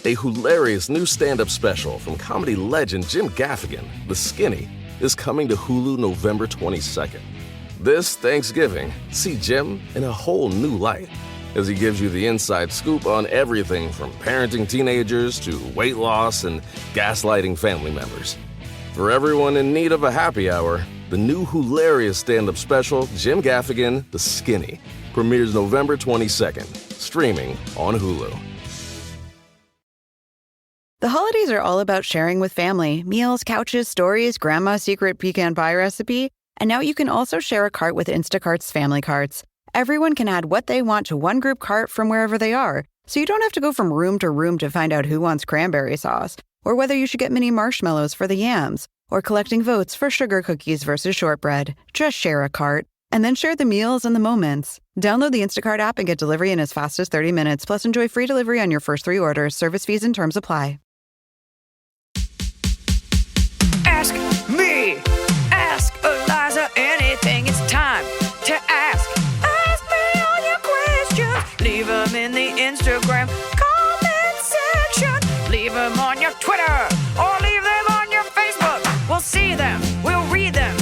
A hilarious new stand-up special from comedy legend Jim Gaffigan, The Skinny, is coming to Hulu November 22nd. This Thanksgiving, see Jim in a whole new light as he gives you the inside scoop on everything from parenting teenagers to weight loss and gaslighting family members. For everyone in need of a happy hour, the new hilarious stand-up special, Jim Gaffigan, The Skinny, premieres November 22nd, streaming on Hulu. The holidays are all about sharing with family. Meals, couches, stories, grandma's secret pecan pie recipe. And now you can also share a cart with Instacart's family carts. Everyone can add what they want to one group cart from wherever they are. So you don't have to go from room to room to find out who wants cranberry sauce, or whether you should get mini marshmallows for the yams, or collecting votes for sugar cookies versus shortbread. Just share a cart, and then share the meals and the moments. Download the Instacart app and get delivery in as fast as 30 minutes, plus enjoy free delivery on your first 3 orders. Service fees and terms apply. Ask me, ask Iliza anything. It's time to ask. Ask me all your questions. Leave them in the Instagram comment section. Leave them on your Twitter or leave them on your Facebook. We'll see them, we'll read them,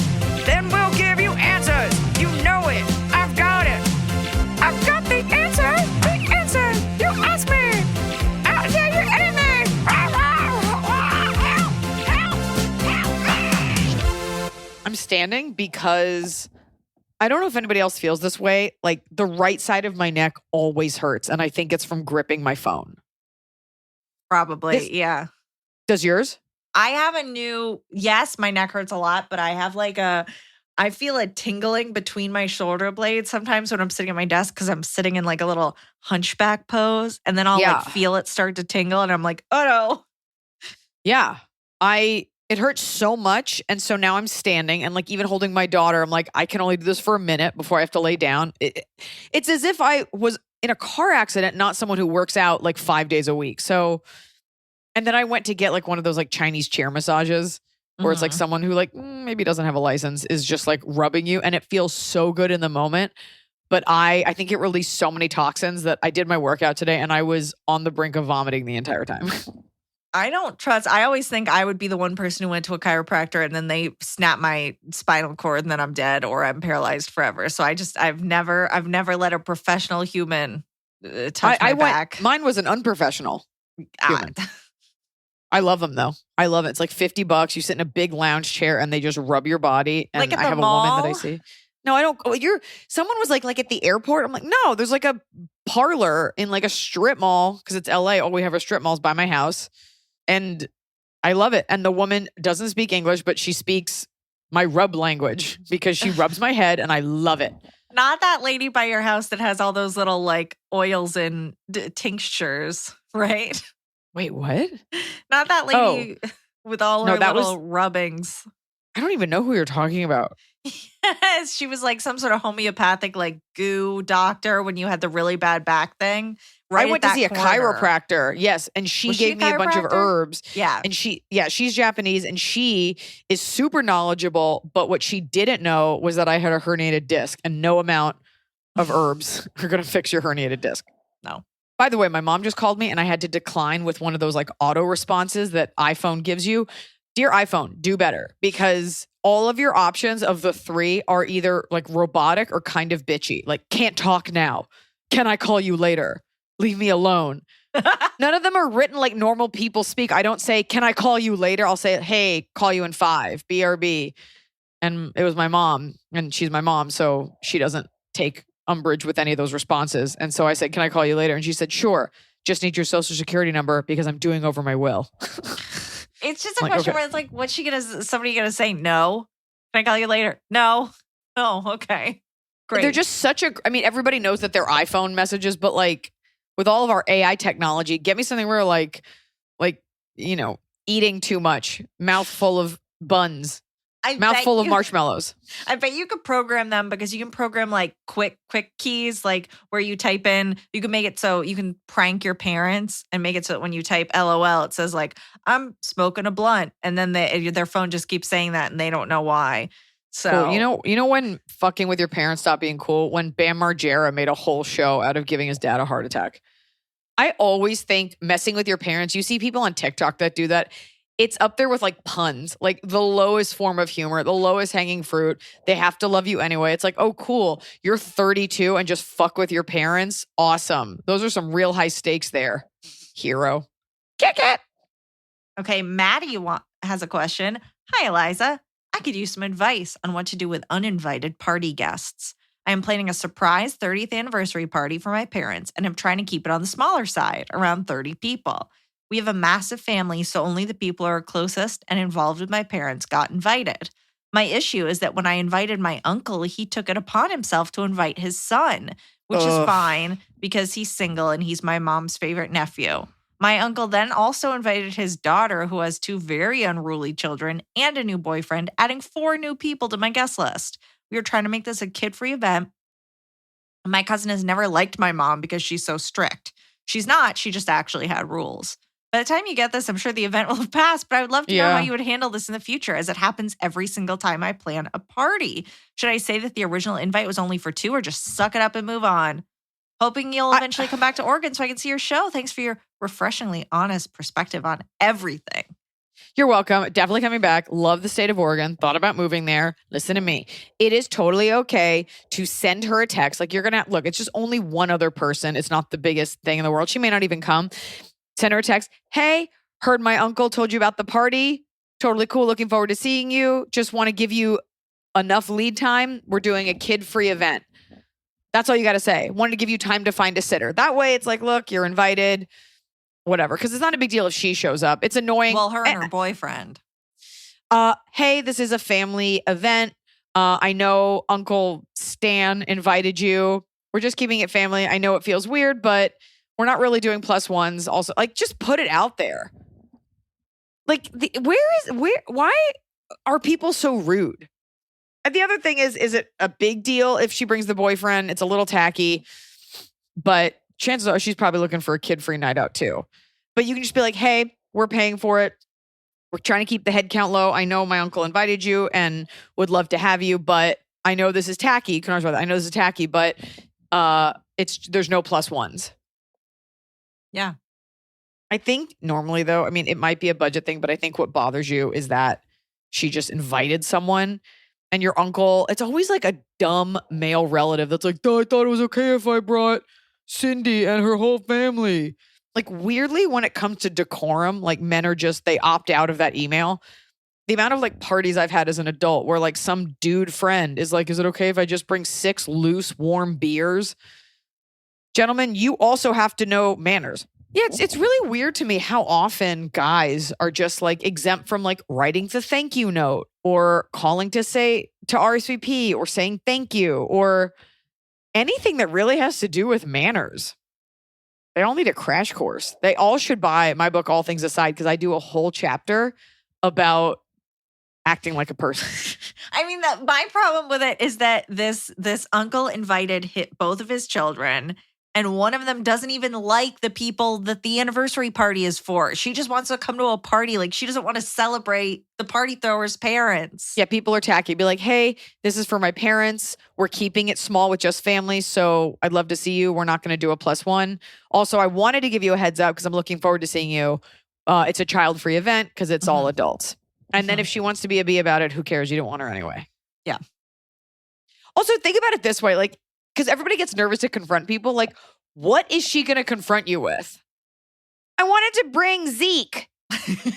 then we'll give you answers. You know it, I've got it. I've got the answer, you ask me. I'll tell you anything. I'm standing because I don't know if anybody else feels this way. Like the right side of my neck always hurts. And I think it's from gripping my phone. Probably, yeah. Does yours? I have yes, my neck hurts a lot, but I have I feel a tingling between my shoulder blades sometimes when I'm sitting at my desk because I'm sitting in like a little hunchback pose. And then I'll like feel it start to tingle and I'm like, oh no. Yeah. It hurts so much. And so now I'm standing and like even holding my daughter, I'm like, I can only do this for a minute before I have to lay down. It's as if I was in a car accident, not someone who works out like 5 days a week. So, and then I went to get like one of those like Chinese chair massages where it's like someone who like maybe doesn't have a license is just like rubbing you. And it feels so good in the moment. But I think it released so many toxins that I did my workout today and I was on the brink of vomiting the entire time. I don't trust. I always think I would be the one person who went to a chiropractor and then they snap my spinal cord and then I'm dead or I'm paralyzed forever. So I've never let a professional human touch my back. Mine was an unprofessional human. I love them though. I love it. It's like $50. You sit in a big lounge chair and they just rub your body. And like at I the have mall? a woman that I see. No, I don't. Someone was like at the airport. I'm like, no, there's like a parlor in like a strip mall because it's LA. All we have are strip malls by my house. And I love it. And the woman doesn't speak English, but she speaks my rub language because she rubs my head and I love it. Not that lady by your house that has all those little like oils and tinctures, right? Wait, what? Not that lady with all her little rubbings. I don't even know who you're talking about. Yes, she was like some sort of homeopathic like goo doctor when you had the really bad back thing. Right, I went to see a chiropractor. Yes. And she gave me a bunch of herbs. Yeah. And she's Japanese and she is super knowledgeable. But what she didn't know was that I had a herniated disc and no amount of herbs are going to fix your herniated disc. No. By the way, my mom just called me and I had to decline with one of those like auto responses that iPhone gives you. Dear iPhone, do better because all of your options of the 3 are either like robotic or kind of bitchy. Like can't talk now. Can I call you later? Leave me alone. None of them are written like normal people speak. I don't say, can I call you later? I'll say, hey, call you in 5, BRB. And it was my mom and she's my mom. So she doesn't take umbrage with any of those responses. And so I said, can I call you later? And she said, sure. Just need your social security number because I'm doing over my will. It's just a question where it's like, what's somebody gonna say? No. Can I call you later? No. Oh, okay. Great. They're just everybody knows that they're iPhone messages, but like with all of our AI technology, get me something where like, eating too much, mouth full of buns, mouth full of marshmallows. I bet you could program them because you can program like quick keys, like where you type in, you can make it so you can prank your parents and make it so that when you type LOL, it says like, I'm smoking a blunt. And then their phone just keeps saying that and they don't know why. So, cool. You know when fucking with your parents stopped being cool? When Bam Margera made a whole show out of giving his dad a heart attack. I always think messing with your parents, you see people on TikTok that do that. It's up there with like puns, like the lowest form of humor, the lowest hanging fruit. They have to love you anyway. It's like, oh, cool. You're 32 and just fuck with your parents. Awesome. Those are some real high stakes there. Hero. Kick it. Okay, Maddie has a question. Hi, Iliza. I could use some advice on what to do with uninvited party guests. I am planning a surprise 30th anniversary party for my parents, and I'm trying to keep it on the smaller side, around 30 people. We have a massive family, so only the people who are closest and involved with my parents got invited. My issue is that when I invited my uncle, he took it upon himself to invite his son, which is fine because he's single and he's my mom's favorite nephew. My uncle then also invited his daughter, who has 2 very unruly children and a new boyfriend, adding 4 new people to my guest list. We are trying to make this a kid-free event. My cousin has never liked my mom because she's so strict. She's not. She just actually had rules. By the time you get this, I'm sure the event will have passed, but I would love to know how you would handle this in the future, as it happens every single time I plan a party. Should I say that the original invite was only for 2 or just suck it up and move on? Hoping you'll eventually come back to Oregon so I can see your show. Thanks for your refreshingly honest perspective on everything. You're welcome. Definitely coming back. Love the state of Oregon. Thought about moving there. Listen to me. It is totally okay to send her a text. Like, you're going to, look, it's just only one other person. It's not the biggest thing in the world. She may not even come. Send her a text. Hey, heard my uncle told you about the party. Totally cool. Looking forward to seeing you. Just want to give you enough lead time. We're doing a kid-free event. That's all you got to say. Wanted to give you time to find a sitter. That way it's like, look, you're invited, whatever. Because it's not a big deal if she shows up. It's annoying. Well, her and her boyfriend. Hey, this is a family event. I know Uncle Stan invited you. We're just keeping it family. I know it feels weird, but we're not really doing +1s. Also, like, just put it out there. Like, why are people so rude? And the other thing is it a big deal if she brings the boyfriend? It's a little tacky, but chances are she's probably looking for a kid-free night out too. But you can just be like, hey, we're paying for it. We're trying to keep the head count low. I know my uncle invited you and would love to have you, but I know this is tacky. You can always I know this is tacky, but there's no +1s. Yeah. I think normally, though, I mean, it might be a budget thing, but I think what bothers you is that she just invited someone. And your uncle, it's always like a dumb male relative that's like, I thought it was okay if I brought Cindy and her whole family. Like, weirdly, when it comes to decorum, like, men are just, they opt out of that email. The amount of like parties I've had as an adult where like some dude friend is like, is it okay if I just bring 6 loose, warm beers? Gentlemen, you also have to know manners. Yeah, it's really weird to me how often guys are just like exempt from like writing the thank you note or calling to RSVP or saying thank you or anything that really has to do with manners. They all need a crash course. They all should buy my book, All Things Aside, because I do a whole chapter about acting like a person. I mean, my problem with it is that this uncle invited both of his children, and one of them doesn't even like the people that the anniversary party is for. She just wants to come to a party. Like, she doesn't want to celebrate the party thrower's parents. Yeah, people are tacky. Be like, hey, this is for my parents. We're keeping it small with just family, so I'd love to see you. We're not going to do a +1. Also, I wanted to give you a heads up because I'm looking forward to seeing you. It's a child-free event because it's all adults. And then if she wants to be a bee about it, who cares? You don't want her anyway. Yeah. Also, think about it this way. Like, because everybody gets nervous to confront people. Like, what is she going to confront you with? I wanted to bring Zeke. I'm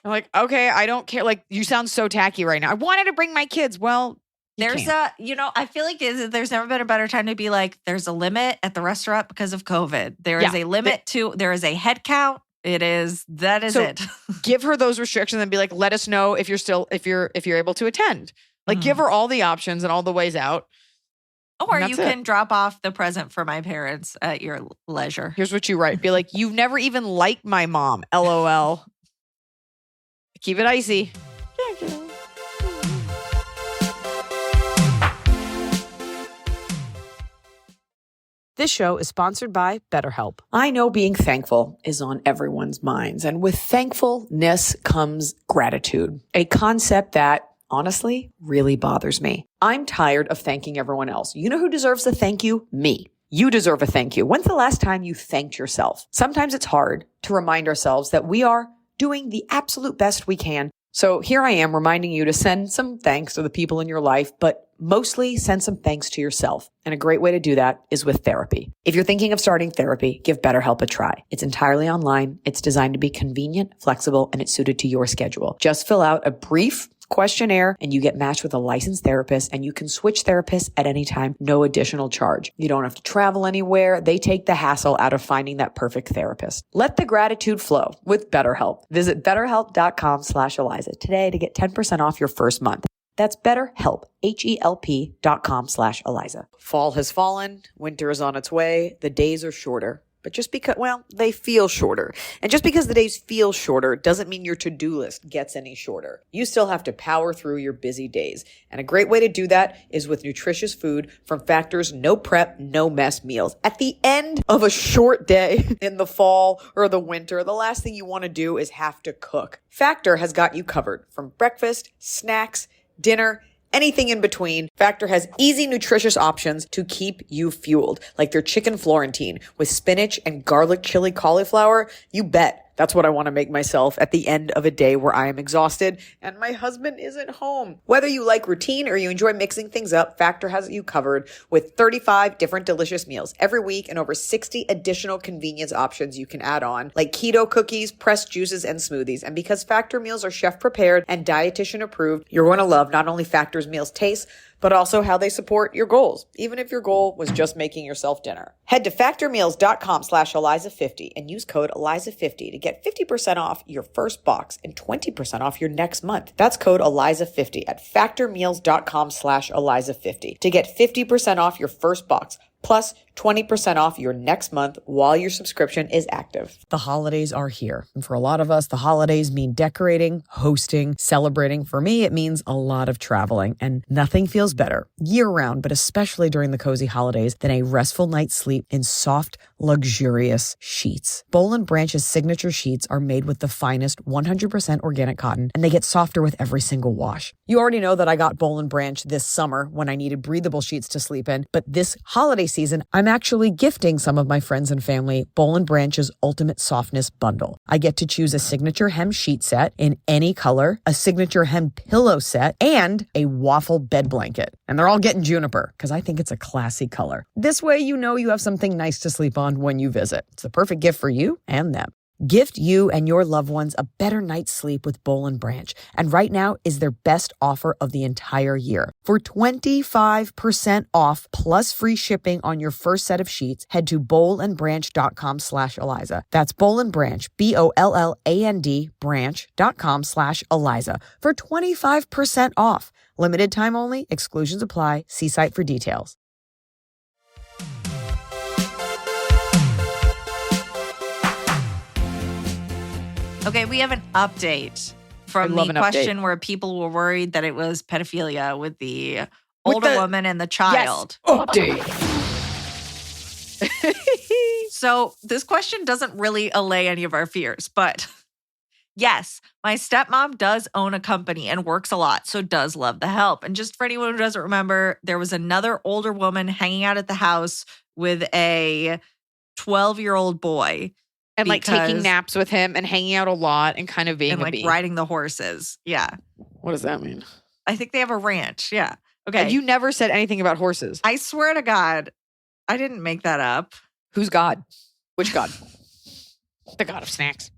like, okay, I don't care. Like, you sound so tacky right now. I wanted to bring my kids. Well, I feel like there's never been a better time to be like, there's a limit at the restaurant because of COVID. There is a limit there is a head count. That is it. Give her those restrictions and be like, let us know if you're able to attend. Like, give her all the options and all the ways out. Or you can drop off the present for my parents at your leisure. Here's what you write. Be like, you've never even liked my mom. LOL. Keep it icy. This show is sponsored by BetterHelp. I know being thankful is on everyone's minds, and with thankfulness comes gratitude, a concept that honestly really bothers me. I'm tired of thanking everyone else. You know who deserves the thank you? Me. You deserve a thank you. When's the last time you thanked yourself? Sometimes it's hard to remind ourselves that we are doing the absolute best we can. So here I am reminding you to send some thanks to the people in your life, but mostly send some thanks to yourself. And a great way to do that is with therapy. If you're thinking of starting therapy, give BetterHelp a try. It's entirely online. It's designed to be convenient, flexible, and it's suited to your schedule. Just fill out a brief questionnaire and you get matched with a licensed therapist, and you can switch therapists at any time, no additional charge. You don't have to travel anywhere. They take the hassle out of finding that perfect therapist. Let the gratitude flow with BetterHelp. Visit betterhelp.com/Iliza today to get 10% off your first month. That's BetterHelp, HELP.com/Iliza. Fall has fallen. Winter is on its way. The days are shorter. But just because, well, they feel shorter. And just because the days feel shorter doesn't mean your to-do list gets any shorter. You still have to power through your busy days. And a great way to do that is with nutritious food from Factor's no prep, no mess meals. At the end of a short day in the fall or the winter, the last thing you want to do is have to cook. Factor has got you covered from breakfast, snacks, dinner, anything in between. Factor has easy, nutritious options to keep you fueled, like their chicken Florentine with spinach and garlic chili cauliflower. You bet. That's what I want to make myself at the end of a day where I am exhausted and my husband isn't home. Whether you like routine or you enjoy mixing things up, Factor has you covered with 35 different delicious meals every week and over 60 additional convenience options you can add on, like keto cookies, pressed juices, and smoothies. And because Factor meals are chef prepared and dietitian approved, you're going to love not only Factor's meals taste, but also how they support your goals, even if your goal was just making yourself dinner. Head to factormeals.com/Iliza50 and use code Iliza50 to get 50% off your first box and 20% off your next month. That's code Iliza50 at factormeals.com/Iliza50 to get 50% off your first box, plus 20% off your next month while your subscription is active. The holidays are here. And for a lot of us, the holidays mean decorating, hosting, celebrating. For me, it means a lot of traveling, and nothing feels better year-round, but especially during the cozy holidays, than a restful night's sleep in soft, luxurious sheets. Boll & Branch's signature sheets are made with the finest 100% organic cotton, and they get softer with every single wash. You already know that I got Boll & Branch this summer when I needed breathable sheets to sleep in, but this holiday season, I'm actually gifting some of my friends and family Boll & Branch's Ultimate Softness Bundle. I get to choose a signature hem sheet set in any color, a signature hem pillow set, and a waffle bed blanket. And they're all getting juniper because I think it's a classy color. This way you know you have something nice to sleep on when you visit. It's the perfect gift for you and them. Gift you and your loved ones a better night's sleep with Boll & Branch. And right now is their best offer of the entire year. For 25% off plus free shipping on your first set of sheets, head to bollandbranch.com/Iliza. That's Boll & Branch, BOLLAND branch.com/Iliza for 25% off. Limited time only. Exclusions apply. See site for details. Okay, we have an update from the question where people were worried that it was pedophilia with the older woman and the child. Yes, update. So this question doesn't really allay any of our fears, but yes, my stepmom does own a company and works a lot, so does love the help. And just for anyone who doesn't remember, there was another older woman hanging out at the house with a 12-year-old boy. And like taking naps with him and hanging out a lot and kind of being and like riding the horses. Yeah. What does that mean? I think they have a ranch. Yeah. Okay. And you never said anything about horses. I swear to God, I didn't make that up. Who's God? Which God? The God of snacks.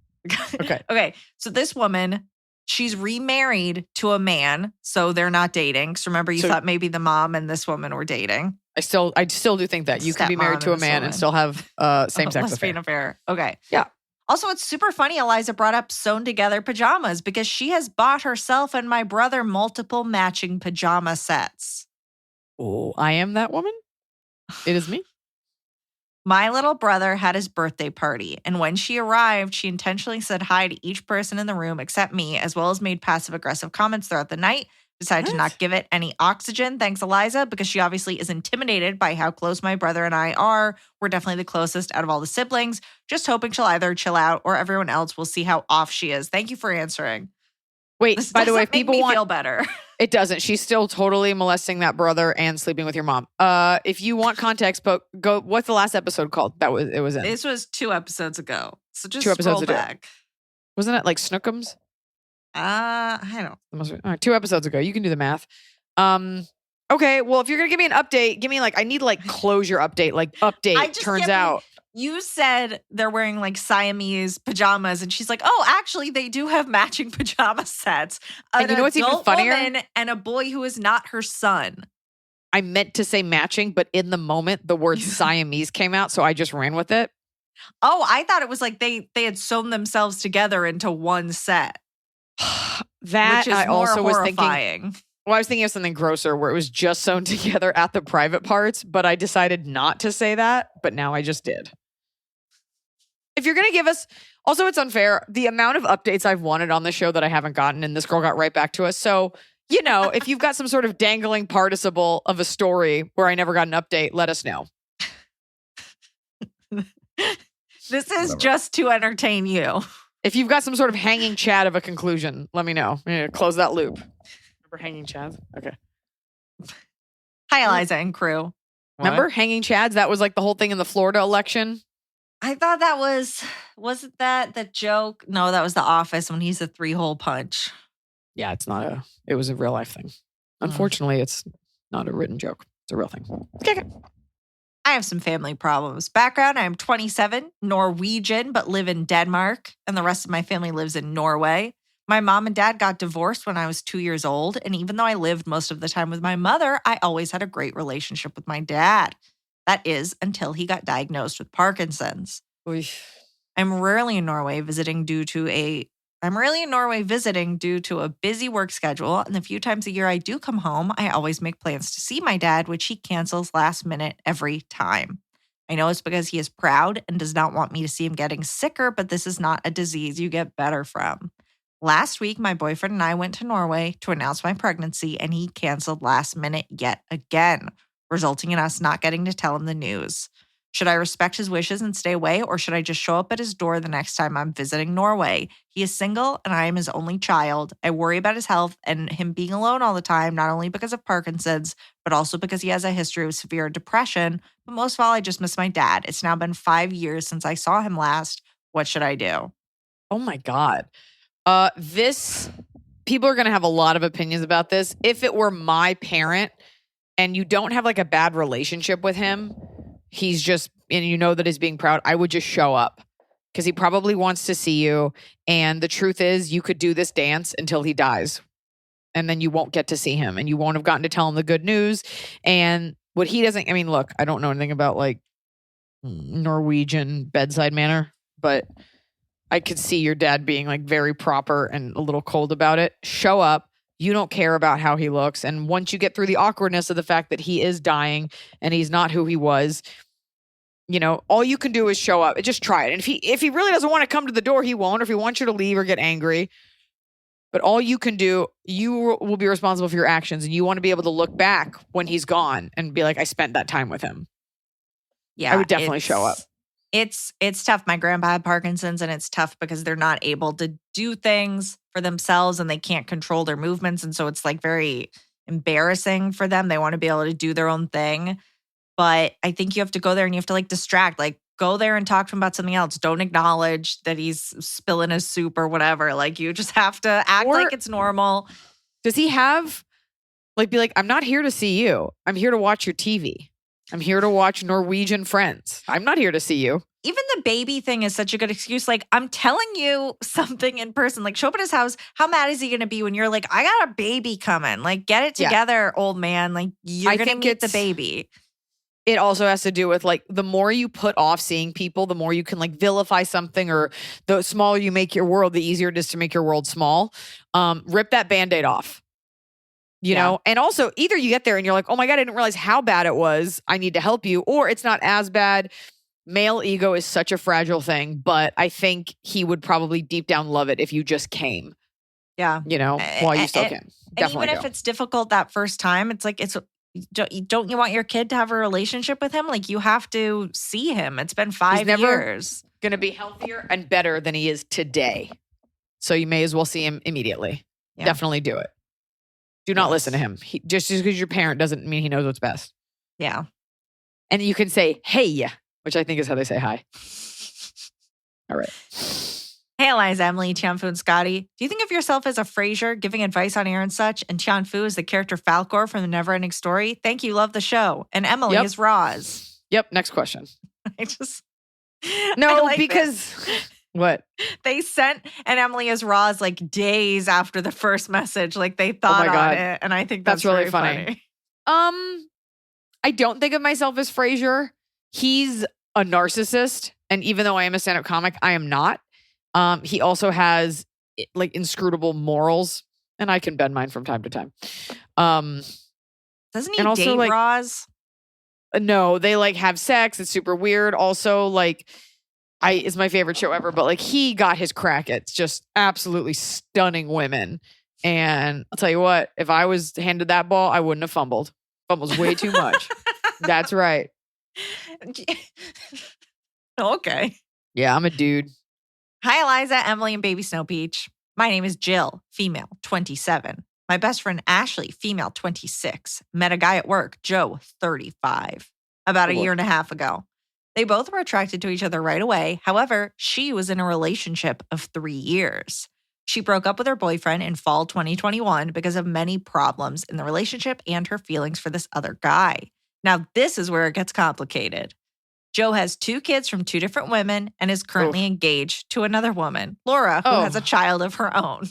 Okay. Okay. So this woman, she's remarried to a man. So they're not dating. So remember, you thought maybe the mom and this woman were dating. I still do think that you can be married to a man and still have same-sex affair. Okay. Yeah. Also, it's super funny Iliza brought up sewn together pajamas because she has bought herself and my brother multiple matching pajama sets. Oh, I am that woman? It is me? My little brother had his birthday party, and when she arrived, she intentionally said hi to each person in the room except me, as well as made passive-aggressive comments throughout the night. Decided to not give it any oxygen. Thanks, Iliza, because she obviously is intimidated by how close my brother and I are. We're definitely the closest out of all the siblings. Just hoping she'll either chill out or everyone else will see how off she is. Thank you for answering. Wait, This by the way, doesn't if make people me want, feel better. it doesn't. She's still totally molesting that brother and sleeping with your mom. If you want context, but go. What's the last episode called? It was in This was 2 episodes ago. So just 2 episodes scroll ago. back. Wasn't it like Snookums? I don't. All right, 2 episodes ago. You can do the math. Okay. Well, if you're gonna give me an update, give me like I need like closure update. Like update. I just Turns can't believe out. You said they're wearing like Siamese pajamas, and she's like, "Oh, actually, they do have matching pajama sets." And you know what's even adult funnier? woman and a boy who is not her son. I meant to say matching, but in the moment, the word Siamese came out, so I just ran with it. Oh, I thought it was like they had sewn themselves together into one set. That which is I more also was thinking. horrifying. Well, I was thinking of something grosser where it was just sewn together at the private parts, but I decided not to say that. But now I just did. If you're going to give us, also it's unfair, the amount of updates I've wanted on the show that I haven't gotten, and this girl got right back to us. So, if you've got some sort of dangling participle of a story where I never got an update, let us know. This is just to entertain you. If you've got some sort of hanging chat of a conclusion, let me know. Close that loop. Remember hanging chads? Okay. Hi, Iliza and crew. Remember hanging chads? That was like the whole thing in the Florida election. I thought that wasn't that the joke? No, that was The Office when he's a 3-hole punch. Yeah, it was a real life thing. Unfortunately, it's not a written joke. It's a real thing. Okay. I have some family problems. Background, I am 27, Norwegian, but live in Denmark, and the rest of my family lives in Norway. My mom and dad got divorced when I was 2 years old, and even though I lived most of the time with my mother, I always had a great relationship with my dad. That is, until he got diagnosed with Parkinson's. I'm rarely in Norway visiting due to a busy work schedule, and the few times a year I do come home, I always make plans to see my dad, which he cancels last minute every time. I know it's because he is proud and does not want me to see him getting sicker, but this is not a disease you get better from. Last week, my boyfriend and I went to Norway to announce my pregnancy, and he canceled last minute yet again, resulting in us not getting to tell him the news. Should I respect his wishes and stay away, or should I just show up at his door the next time I'm visiting Norway? He is single, and I am his only child. I worry about his health and him being alone all the time, not only because of Parkinson's, but also because he has a history of severe depression. But most of all, I just miss my dad. It's now been 5 years since I saw him last. What should I do? Oh my God. People are going to have a lot of opinions about this. If it were my parent and you don't have like a bad relationship with him, he's just, and you know that he's being proud, I would just show up because he probably wants to see you. And the truth is, you could do this dance until he dies. And then you won't get to see him and you won't have gotten to tell him the good news. And what he doesn't, I mean, look, I don't know anything about like Norwegian bedside manner, but I could see your dad being like very proper and a little cold about it. Show up. You don't care about how he looks. And once you get through the awkwardness of the fact that he is dying and he's not who he was, all you can do is show up. Just try it. And if he really doesn't want to come to the door, he won't. Or if he wants you to leave or get angry. But all you can do, you will be responsible for your actions. And you want to be able to look back when he's gone and be like, I spent that time with him. Yeah, I would definitely show up. It's tough. My grandpa had Parkinson's, and it's tough because they're not able to do things for themselves and they can't control their movements. And so it's like very embarrassing for them. They want to be able to do their own thing. But I think you have to go there and you have to like distract, like go there and talk to him about something else. Don't acknowledge that he's spilling his soup or whatever. Like you just have to act like it's normal. Does he have be like, I'm not here to see you. I'm here to watch your TV. I'm here to watch Norwegian Friends. I'm not here to see you. Even the baby thing is such a good excuse. Like, I'm telling you something in person. Like, show up at his house. How mad is he going to be when you're like, I got a baby coming? Like, get it together, old man. Like, you're going to meet the baby. It also has to do with like, the more you put off seeing people, the more you can like vilify something, or the smaller you make your world, the easier it is to make your world small. Rip that Band-Aid off. You know, and also either you get there and you're like, oh my God, I didn't realize how bad it was. I need to help you. Or it's not as bad. Male ego is such a fragile thing, but I think he would probably deep down love it if you just came. Yeah. While you still can. And even if it's difficult that first time, it's like, don't you want your kid to have a relationship with him? Like you have to see him. It's been 5 years. Going to be healthier and better than he is today. So you may as well see him immediately. Yeah. Definitely do it. Do not listen to him. Just because your parent doesn't mean he knows what's best. Yeah. And you can say, hey, which I think is how they say hi. All right. Hey, Eliza, Emily, Tianfu, and Scotty. Do you think of yourself as a Frasier giving advice on air and such, and Tianfu is the character Falcor from The Neverending Story? Thank you. Love the show. And Emily is Roz. Yep. Next question. I just... No, I like because... this. What? They sent and Emily is Roz like days after the first message. Like they thought on it. And I think that's really very funny. I don't think of myself as Frasier. He's a narcissist. And even though I am a stand-up comic, I am not. He also has like inscrutable morals. And I can bend mine from time to time. Doesn't he date Roz? No, they like have sex. It's super weird. Also, like... it's my favorite show ever, but like he got his crack at just absolutely stunning women. And I'll tell you what, if I was handed that ball, I wouldn't have fumbled. Fumbles way too much. That's right. Okay. Yeah, I'm a dude. Hi, Eliza, Emily, and baby Snow Peach. My name is Jill, female, 27. My best friend Ashley, female, 26. Met a guy at work, Joe, 35, about a year and a half ago. They both were attracted to each other right away. However, she was in a relationship of 3 years. She broke up with her boyfriend in fall 2021 because of many problems in the relationship and her feelings for this other guy. Now, this is where it gets complicated. Joe has 2 kids from 2 different women and is currently engaged to another woman, Laura, who has a child of her own.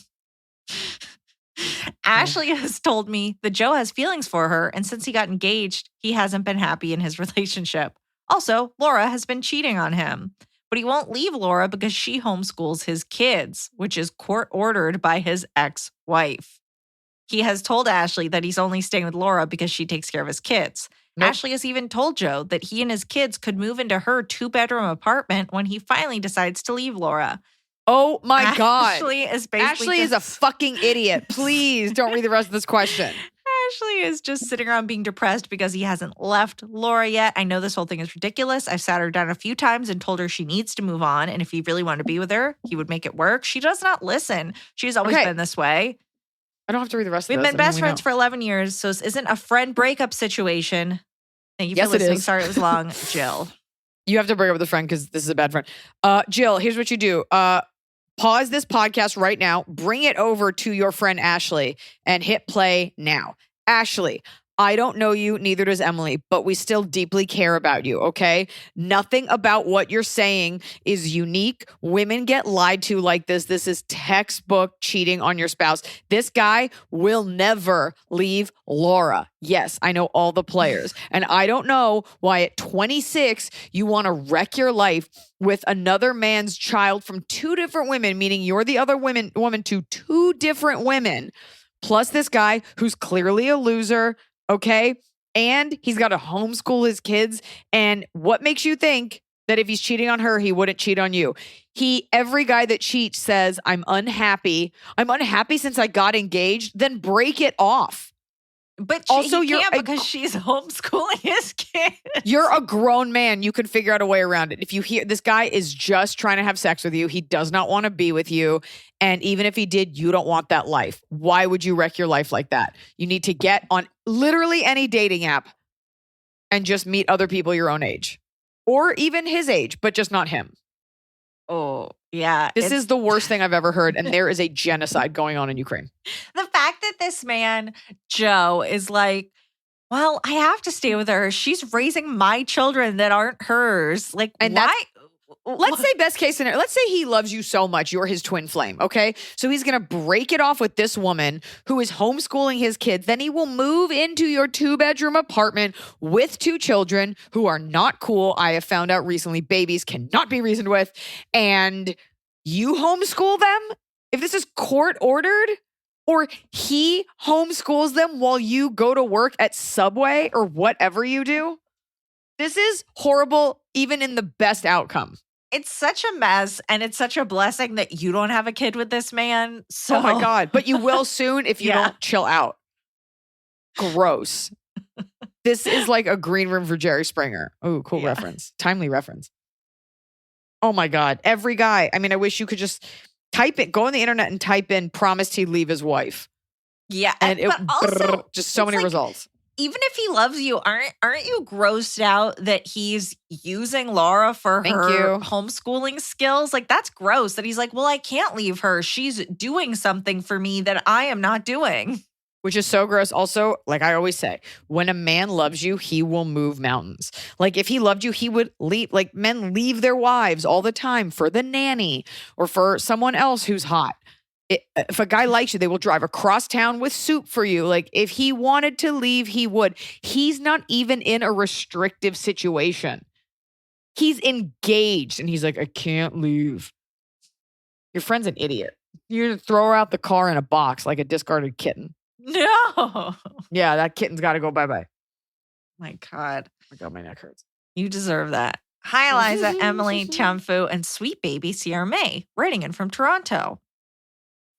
Ashley has told me that Joe has feelings for her, and since he got engaged, he hasn't been happy in his relationship. Also, Laura has been cheating on him, but he won't leave Laura because she homeschools his kids, which is court-ordered by his ex-wife. He has told Ashley that he's only staying with Laura because she takes care of his kids. Nope. Ashley has even told Joe that he and his kids could move into her 2-bedroom apartment when he finally decides to leave Laura. Oh my God. Ashley is a fucking idiot. Please don't read the rest of this question. Ashley is just sitting around being depressed because he hasn't left Laura yet. I know this whole thing is ridiculous. I've sat her down a few times and told her she needs to move on. And if he really wanted to be with her, he would make it work. She does not listen. She's always been this way. I don't have to read the rest of this. We've been best friends for 11 years, so this isn't a friend breakup situation. Thank you for listening. Sorry it was long. Jill. You have to break up with a friend because this is a bad friend. Jill, here's what you do. Pause this podcast right now. Bring it over to your friend Ashley and hit play now. Ashley, I don't know you, neither does Emily, but we still deeply care about you, okay? Nothing about what you're saying is unique. Women get lied to like this. This is textbook cheating on your spouse. This guy will never leave Laura. Yes, I know all the players. And I don't know why at 26, you want to wreck your life with another man's child from 2 different women, meaning you're the other woman to 2 different women. Plus this guy who's clearly a loser, okay? And he's got to homeschool his kids. And what makes you think that if he's cheating on her, he wouldn't cheat on you? Every guy that cheats says, I'm unhappy. I'm unhappy since I got engaged. Then break it off. But he can't because she's homeschooling his kids. You're a grown man. You can figure out a way around it. If you hear this guy is just trying to have sex with you, he does not want to be with you. And even if he did, you don't want that life. Why would you wreck your life like that? You need to get on literally any dating app and just meet other people your own age or even his age, but just not him. Oh, yeah. This is the worst thing I've ever heard. And there is a genocide going on in Ukraine. The fact that this man, Joe, is like, well, I have to stay with her. She's raising my children that aren't hers. Like, and why? Let's say best case scenario. Let's say he loves you so much. You're his twin flame. Okay. So he's going to break it off with this woman who is homeschooling his kids. Then he will move into your 2-bedroom apartment with 2 children who are not cool. I have found out recently babies cannot be reasoned with. And you homeschool them? If this is court ordered, or he homeschools them while you go to work at Subway or whatever you do, this is horrible, even in the best outcome. It's such a mess, and it's such a blessing that you don't have a kid with this man. So. Oh my God. But you will soon if you don't chill out. Gross. This is like a green room for Jerry Springer. Oh, cool reference. Timely reference. Oh my God. Every guy. I mean, I wish you could just Type it. Go on the internet and type in promised he'd leave his wife. Yeah. And it but also, just so it's many like, results. even if he loves you, aren't you grossed out that he's using Laura for her homeschooling skills? Like, that's gross that he's like, well, I can't leave her. She's doing something for me that I am not doing. Which is so gross. Also, like I always say, when a man loves you, he will move mountains. Like if he loved you, he would leave. Like men leave their wives all the time for the nanny or for someone else who's hot. If a guy likes you, they will drive across town with soup for you. Like if he wanted to leave, he would. He's not even in a restrictive situation. He's engaged and he's like, I can't leave. Your friend's an idiot. You throw her out the car in a box like a discarded kitten. No. Yeah, that kitten's got to go bye-bye. My God. My God, my neck hurts. You deserve that. Hi, Iliza, Emily, Tianfu, and sweet baby Sierra May, writing in from Toronto.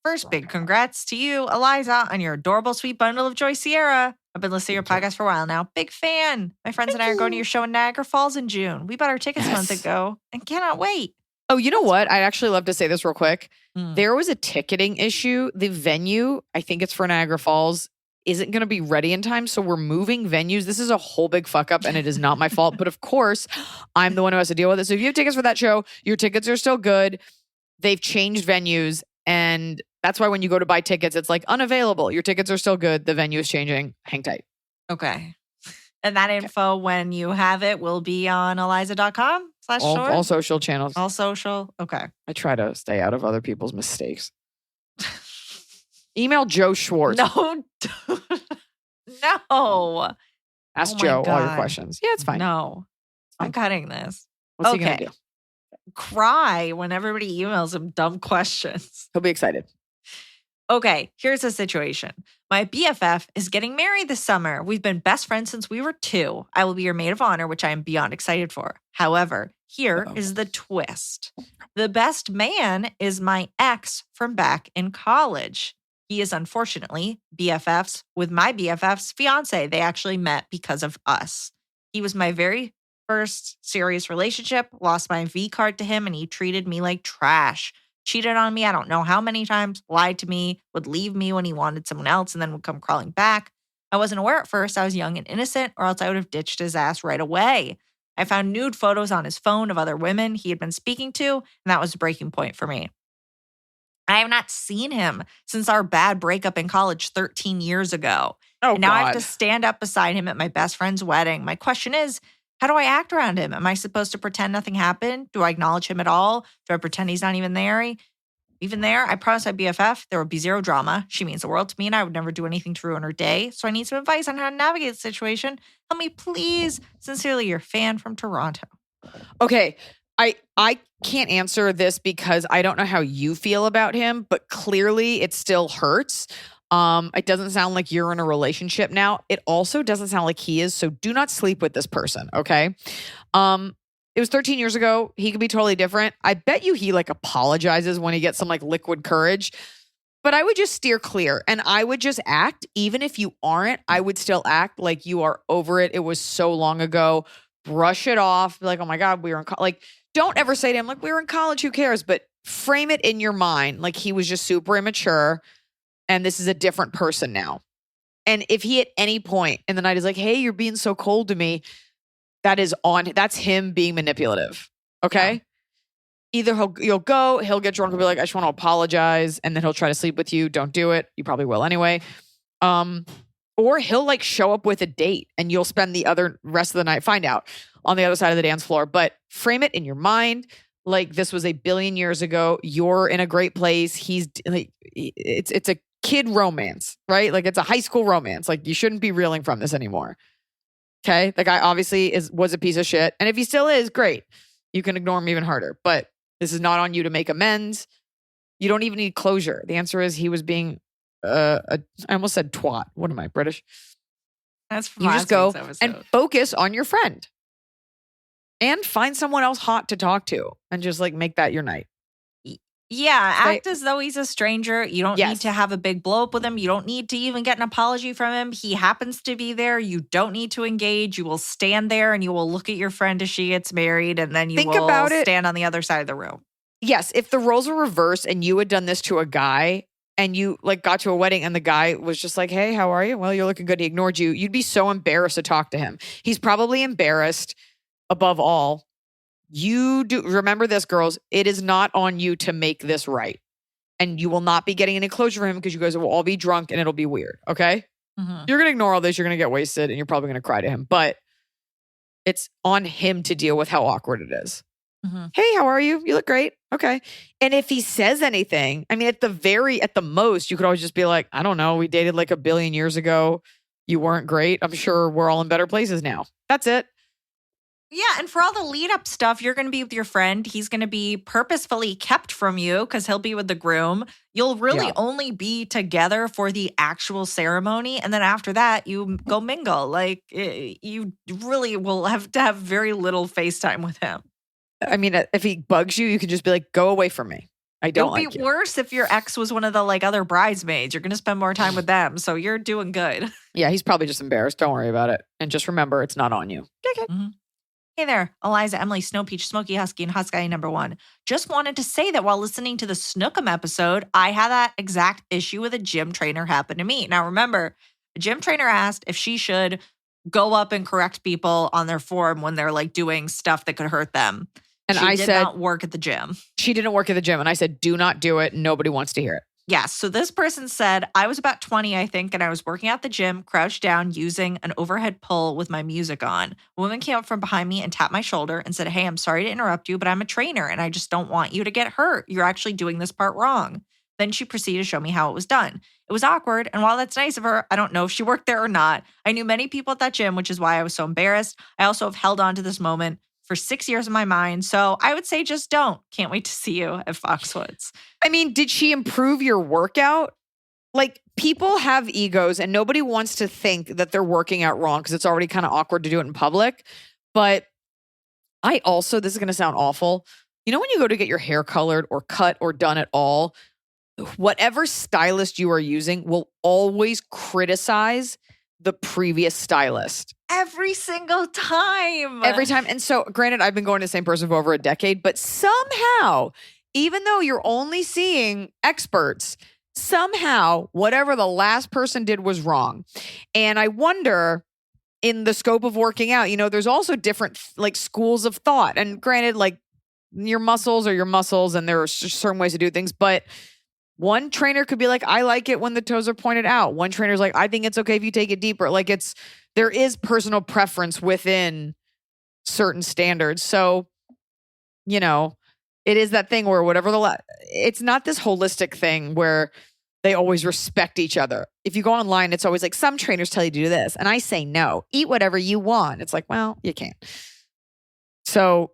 First, big congrats to you, Iliza, on your adorable sweet bundle of joy, Sierra. I've been listening to your podcast for a while now. Big fan. My friends and I are going to your show in Niagara Falls in June. We bought our tickets a month ago and cannot wait. Oh, you know what? I'd actually love to say this real quick. There was a ticketing issue. The venue, I think it's for Niagara Falls, isn't going to be ready in time. So we're moving venues. This is a whole big fuck up and it is not my fault. But of course, I'm the one who has to deal with it. So if you have tickets for that show, your tickets are still good. They've changed venues. And that's why when you go to buy tickets, it's like unavailable. Your tickets are still good. The venue is changing. Hang tight. Okay. And that info, when you have it, will be on iliza.com/short? All social channels. All social? Okay. I try to stay out of other people's mistakes. Email Joe Schwartz. No. No. Ask Oh my Joe all your God. questions. Yeah, it's fine. No. I'm cutting this. What's he going to do? Cry when everybody emails him dumb questions. He'll be excited. Okay, here's the situation. My BFF is getting married this summer. We've been best friends since we were 2. I will be your maid of honor, which I am beyond excited for. However, here is the twist. The best man is my ex from back in college. He is unfortunately BFFs with my BFF's fiance. They actually met because of us. He was my very first serious relationship, lost my V card to him, and he treated me like trash. Cheated on me, I don't know how many times, lied to me, would leave me when he wanted someone else, and then would come crawling back. I wasn't aware at first I was young and innocent, or else I would have ditched his ass right away. I found nude photos on his phone of other women he had been speaking to, and that was the breaking point for me. I have not seen him since our bad breakup in college 13 years ago. Oh, and now I have God. to stand up beside him at my best friend's wedding. My question is, how do I act around him? Am I supposed to pretend nothing happened? Do I acknowledge him at all? Do I pretend he's not even there? Even there, I promised my BFF there would be zero drama. She means the world to me and I would never do anything to ruin her day. So I need some advice on how to navigate the situation. Help me, please. Sincerely, your fan from Toronto. Okay. I can't answer this because I don't know how you feel about him, but clearly it still hurts. It doesn't sound like you're in a relationship now. It also doesn't sound like he is. So do not sleep with this person. Okay. It was 13 years ago. He could be totally different. I bet you he like apologizes when he gets some like liquid courage, but I would just steer clear and I would just act. Even if you aren't, I would still act like you are over it. It was so long ago. Brush it off. Be like, oh my God, we were in like, don't ever say to him like, we were in college. Who cares? But frame it in your mind. Like he was just super immature and this is a different person now. And if he at any point in the night is like, hey, you're being so cold to me, that's him being manipulative. Okay. Yeah. Either he'll get drunk and be like, I just want to apologize. And then he'll try to sleep with you. Don't do it. You probably will anyway. Or he'll like show up with a date and you'll spend the other rest of the night, find out on the other side of the dance floor, but frame it in your mind. Like this was a billion years ago. You're in a great place. He's like, it's a kid romance, right? Like it's a high school romance. Like you shouldn't be reeling from this anymore. Okay. The guy obviously was a piece of shit. And if he still is, great. You can ignore him even harder, but this is not on you to make amends. You don't even need closure. The answer is he was being I almost said twat. What am I, British? That's from you just last go week's episode. and focus on your friend and find someone else hot to talk to and just like make that your night. Yeah, act as though he's a stranger. You don't Yes. need to have a big blow up with him. You don't need to even get an apology from him. He happens to be there. You don't need to engage. You will stand there and you will look at your friend as she gets married and then you Think will about it. stand on the other side of the room. yes, if the roles were reversed and you had done this to a guy and you like got to a wedding and the guy was just like, hey, how are you? Well, you're looking good. He ignored you. You'd be so embarrassed to talk to him. He's probably embarrassed above all. You do remember this, girls. It is not on you to make this right. And you will not be getting any closure from him because you guys will all be drunk and it'll be weird. Okay. Mhm. You're going to ignore all this. You're going to get wasted and you're probably going to cry to him. But it's on him to deal with how awkward it is. Mhm. Hey, how are you? You look great. Okay. And if he says anything, I mean, at the most, you could always just be like, I don't know. We dated like a billion years ago. You weren't great. I'm sure we're all in better places now. That's it. Yeah, and for all the lead up stuff, you're going to be with your friend. He's going to be purposefully kept from you because he'll be with the groom. You'll really only be together for the actual ceremony. And then after that, you go mingle. Like, you really will have to have very little FaceTime with him. I mean, if he bugs you, you can just be like, go away from me. I don't like you. It would be worse if your ex was one of the like other bridesmaids. You're going to spend more time with them. So you're doing good. Yeah, he's probably just embarrassed. Don't worry about it. And just remember, it's not on you. Okay. Mm-hmm. Hey there, Iliza, Emily, Snow Peach, Smoky Husky, and Husky #1. Just wanted to say that while listening to the Snookum episode, I had that exact issue with a gym trainer happen to me. Now remember, a gym trainer asked if she should go up and correct people on their form when they're like doing stuff that could hurt them. And I said, did not work at the gym. She didn't work at the gym. And I said, do not do it. Nobody wants to hear it. Yeah, so this person said, I was about 20, I think, and I was working at the gym, crouched down using an overhead pull with my music on. A woman came up from behind me and tapped my shoulder and said, hey, I'm sorry to interrupt you, but I'm a trainer and I just don't want you to get hurt. You're actually doing this part wrong. Then she proceeded to show me how it was done. It was awkward, and while that's nice of her, I don't know if she worked there or not. I knew many people at that gym, which is why I was so embarrassed. I also have held on to this moment for 6 years in my mind. So I would say just don't. Can't wait to see you at Foxwoods. I mean, did she improve your workout? Like, people have egos and nobody wants to think that they're working out wrong because it's already kind of awkward to do it in public. But I also, this is going to sound awful. You know, when you go to get your hair colored or cut or done at all, whatever stylist you are using will always criticize the previous stylist. Every single time. Every time. And so, granted, I've been going to the same person for over a decade, but somehow, even though you're only seeing experts, somehow, whatever the last person did was wrong. And I wonder, in the scope of working out, you know, there's also different like schools of thought. And granted, like your muscles are your muscles and there are certain ways to do things, but one trainer could be like, I like it when the toes are pointed out. One trainer's like, I think it's okay if you take it deeper. Like there is personal preference within certain standards. So, you know, it is that thing where whatever it's not this holistic thing where they always respect each other. If you go online, it's always like some trainers tell you to do this. And I say, no, eat whatever you want. It's like, well, you can't. So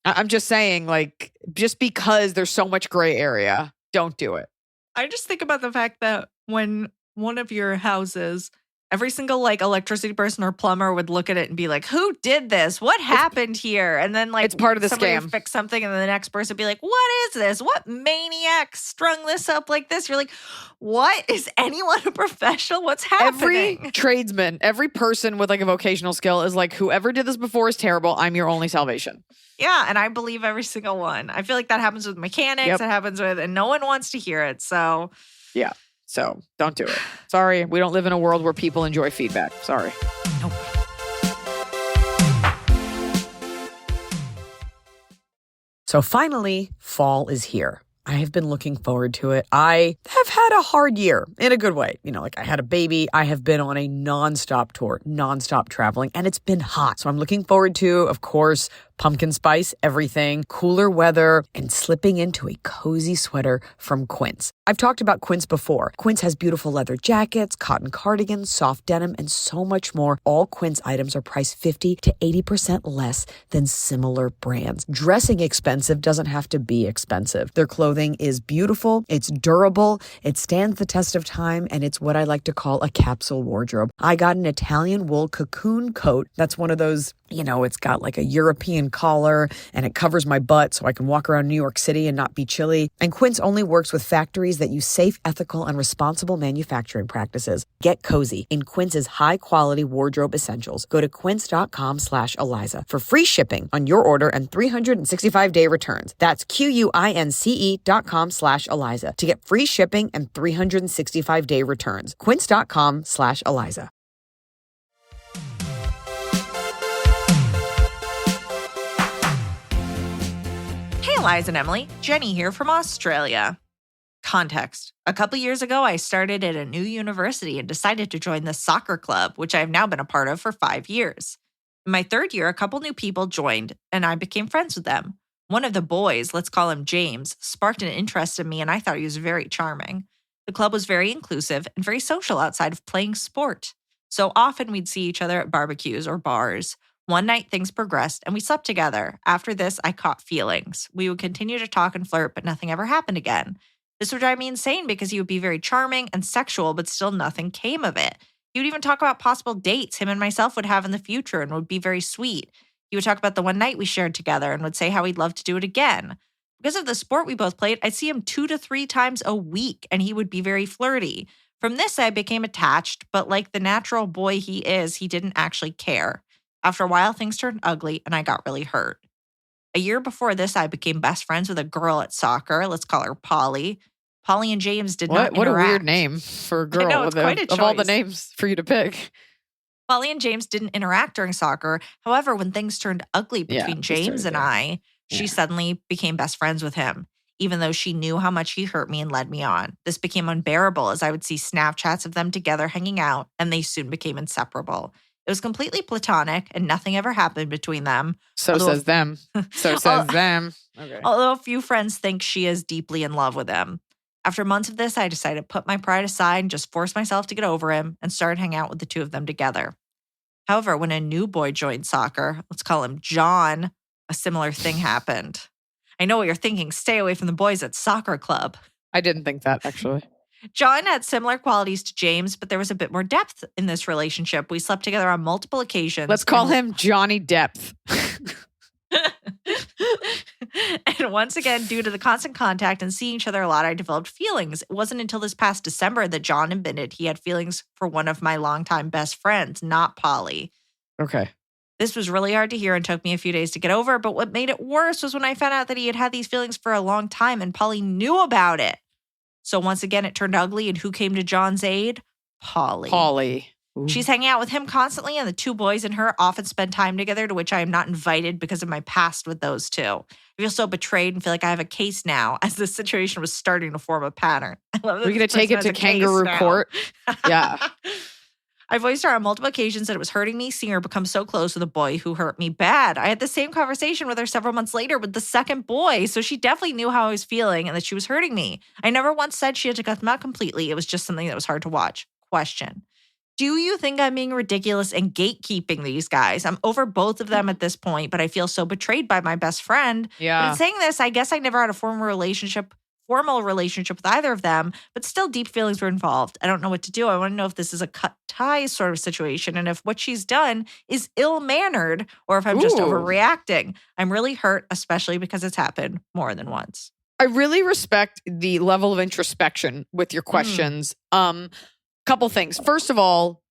I'm just saying, like, just because there's so much gray area, don't do it. I just think about the fact that when one of your houses, every single like electricity person or plumber would look at it and be like, who did this? What happened here? And then like it's part of the somebody scam. would fix something and then the next person would be like, what is this? What maniac strung this up like this? You're like, what? Is anyone a professional? What's happening? Every tradesman, every person with like a vocational skill is like, whoever did this before is terrible. I'm your only salvation. Yeah, and I believe every single one. I feel like that happens with mechanics. Yep. It happens with, and no one wants to hear it. So, yeah. So don't do it. Sorry, we don't live in a world where people enjoy feedback. Sorry. Nope. So finally, fall is here. I have been looking forward to it. I have had a hard year in a good way. You know, like I had a baby. I have been on a nonstop tour, nonstop traveling, and it's been hot. So I'm looking forward to, of course, pumpkin spice, everything, cooler weather, and slipping into a cozy sweater from Quince. I've talked about Quince before. Quince has beautiful leather jackets, cotton cardigans, soft denim, and so much more. All Quince items are priced 50 to 80% less than similar brands. Dressing expensive doesn't have to be expensive. Their clothing is beautiful, it's durable, it stands the test of time, and it's what I like to call a capsule wardrobe. I got an Italian wool cocoon coat that's one of those It's got like a European collar and it covers my butt so I can walk around New York City and not be chilly. And Quince only works with factories that use safe, ethical, and responsible manufacturing practices. Get cozy in Quince's high-quality wardrobe essentials. Go to quince.com/Iliza for free shipping on your order and 365-day returns. That's QUINCE.com/Iliza to get free shipping and 365-day returns. Quince.com/Iliza. Hey, Eliza and Emily. Jenny here from Australia. Context. A couple years ago, I started at a new university and decided to join the soccer club, which I've now been a part of for 5 years. In my third year, a couple new people joined, and I became friends with them. One of the boys, let's call him James, sparked an interest in me, and I thought he was very charming. The club was very inclusive and very social outside of playing sport. So often we'd see each other at barbecues or bars. One night, things progressed, and we slept together. After this, I caught feelings. We would continue to talk and flirt, but nothing ever happened again. This would drive me insane because he would be very charming and sexual, but still nothing came of it. He would even talk about possible dates him and myself would have in the future and would be very sweet. He would talk about the one night we shared together and would say how he'd love to do it again. Because of the sport we both played, I'd see him 2 to 3 times a week, and he would be very flirty. From this, I became attached, but like the natural boy he is, he didn't actually care. After a while, things turned ugly, and I got really hurt. A year before this, I became best friends with a girl at soccer. Let's call her Polly. Polly and James did not interact. What a weird name for a girl. I know, it's quite a choice. Of all the names for you to pick. Polly and James didn't interact during soccer. However, when things turned ugly between James and I, she suddenly became best friends with him, even though she knew how much he hurt me and led me on. This became unbearable as I would see Snapchats of them together hanging out, and they soon became inseparable. It was completely platonic, and nothing ever happened between them. So says them. So says them. Okay. Although a few friends think she is deeply in love with him. After months of this, I decided to put my pride aside and just force myself to get over him and start hanging out with the two of them together. However, when a new boy joined soccer, let's call him John, a similar thing happened. I know what you're thinking. Stay away from the boys at soccer club. I didn't think that, actually. John had similar qualities to James, but there was a bit more depth in this relationship. We slept together on multiple occasions. Let's call him Johnny Depth. And once again, due to the constant contact and seeing each other a lot, I developed feelings. It wasn't until this past December that John admitted he had feelings for one of my longtime best friends, not Polly. Okay. This was really hard to hear and took me a few days to get over, but what made it worse was when I found out that he had had these feelings for a long time and Polly knew about it. So once again, it turned ugly, and who came to John's aid? Polly. Ooh. She's hanging out with him constantly, and the two boys and her often spend time together, to which I am not invited because of my past with those two. I feel so betrayed and feel like I have a case now, as the situation was starting to form a pattern. I love that. We're going to take it to kangaroo court? Yeah. I voiced her on multiple occasions that it was hurting me seeing her become so close with a boy who hurt me bad. I had the same conversation with her several months later with the second boy, so she definitely knew how I was feeling and that she was hurting me. I never once said she had to cut them out completely. It was just something that was hard to watch. Question. Do you think I'm being ridiculous and gatekeeping these guys? I'm over both of them at this point, but I feel so betrayed by my best friend. Yeah. But in saying this, I guess I never had a formal relationship with either of them, but still deep feelings were involved. I don't know what to do. I want to know if this is a cut ties sort of situation and if what she's done is ill-mannered or if I'm just overreacting. I'm really hurt, especially because it's happened more than once. I really respect the level of introspection with your questions. Couple things. First of all,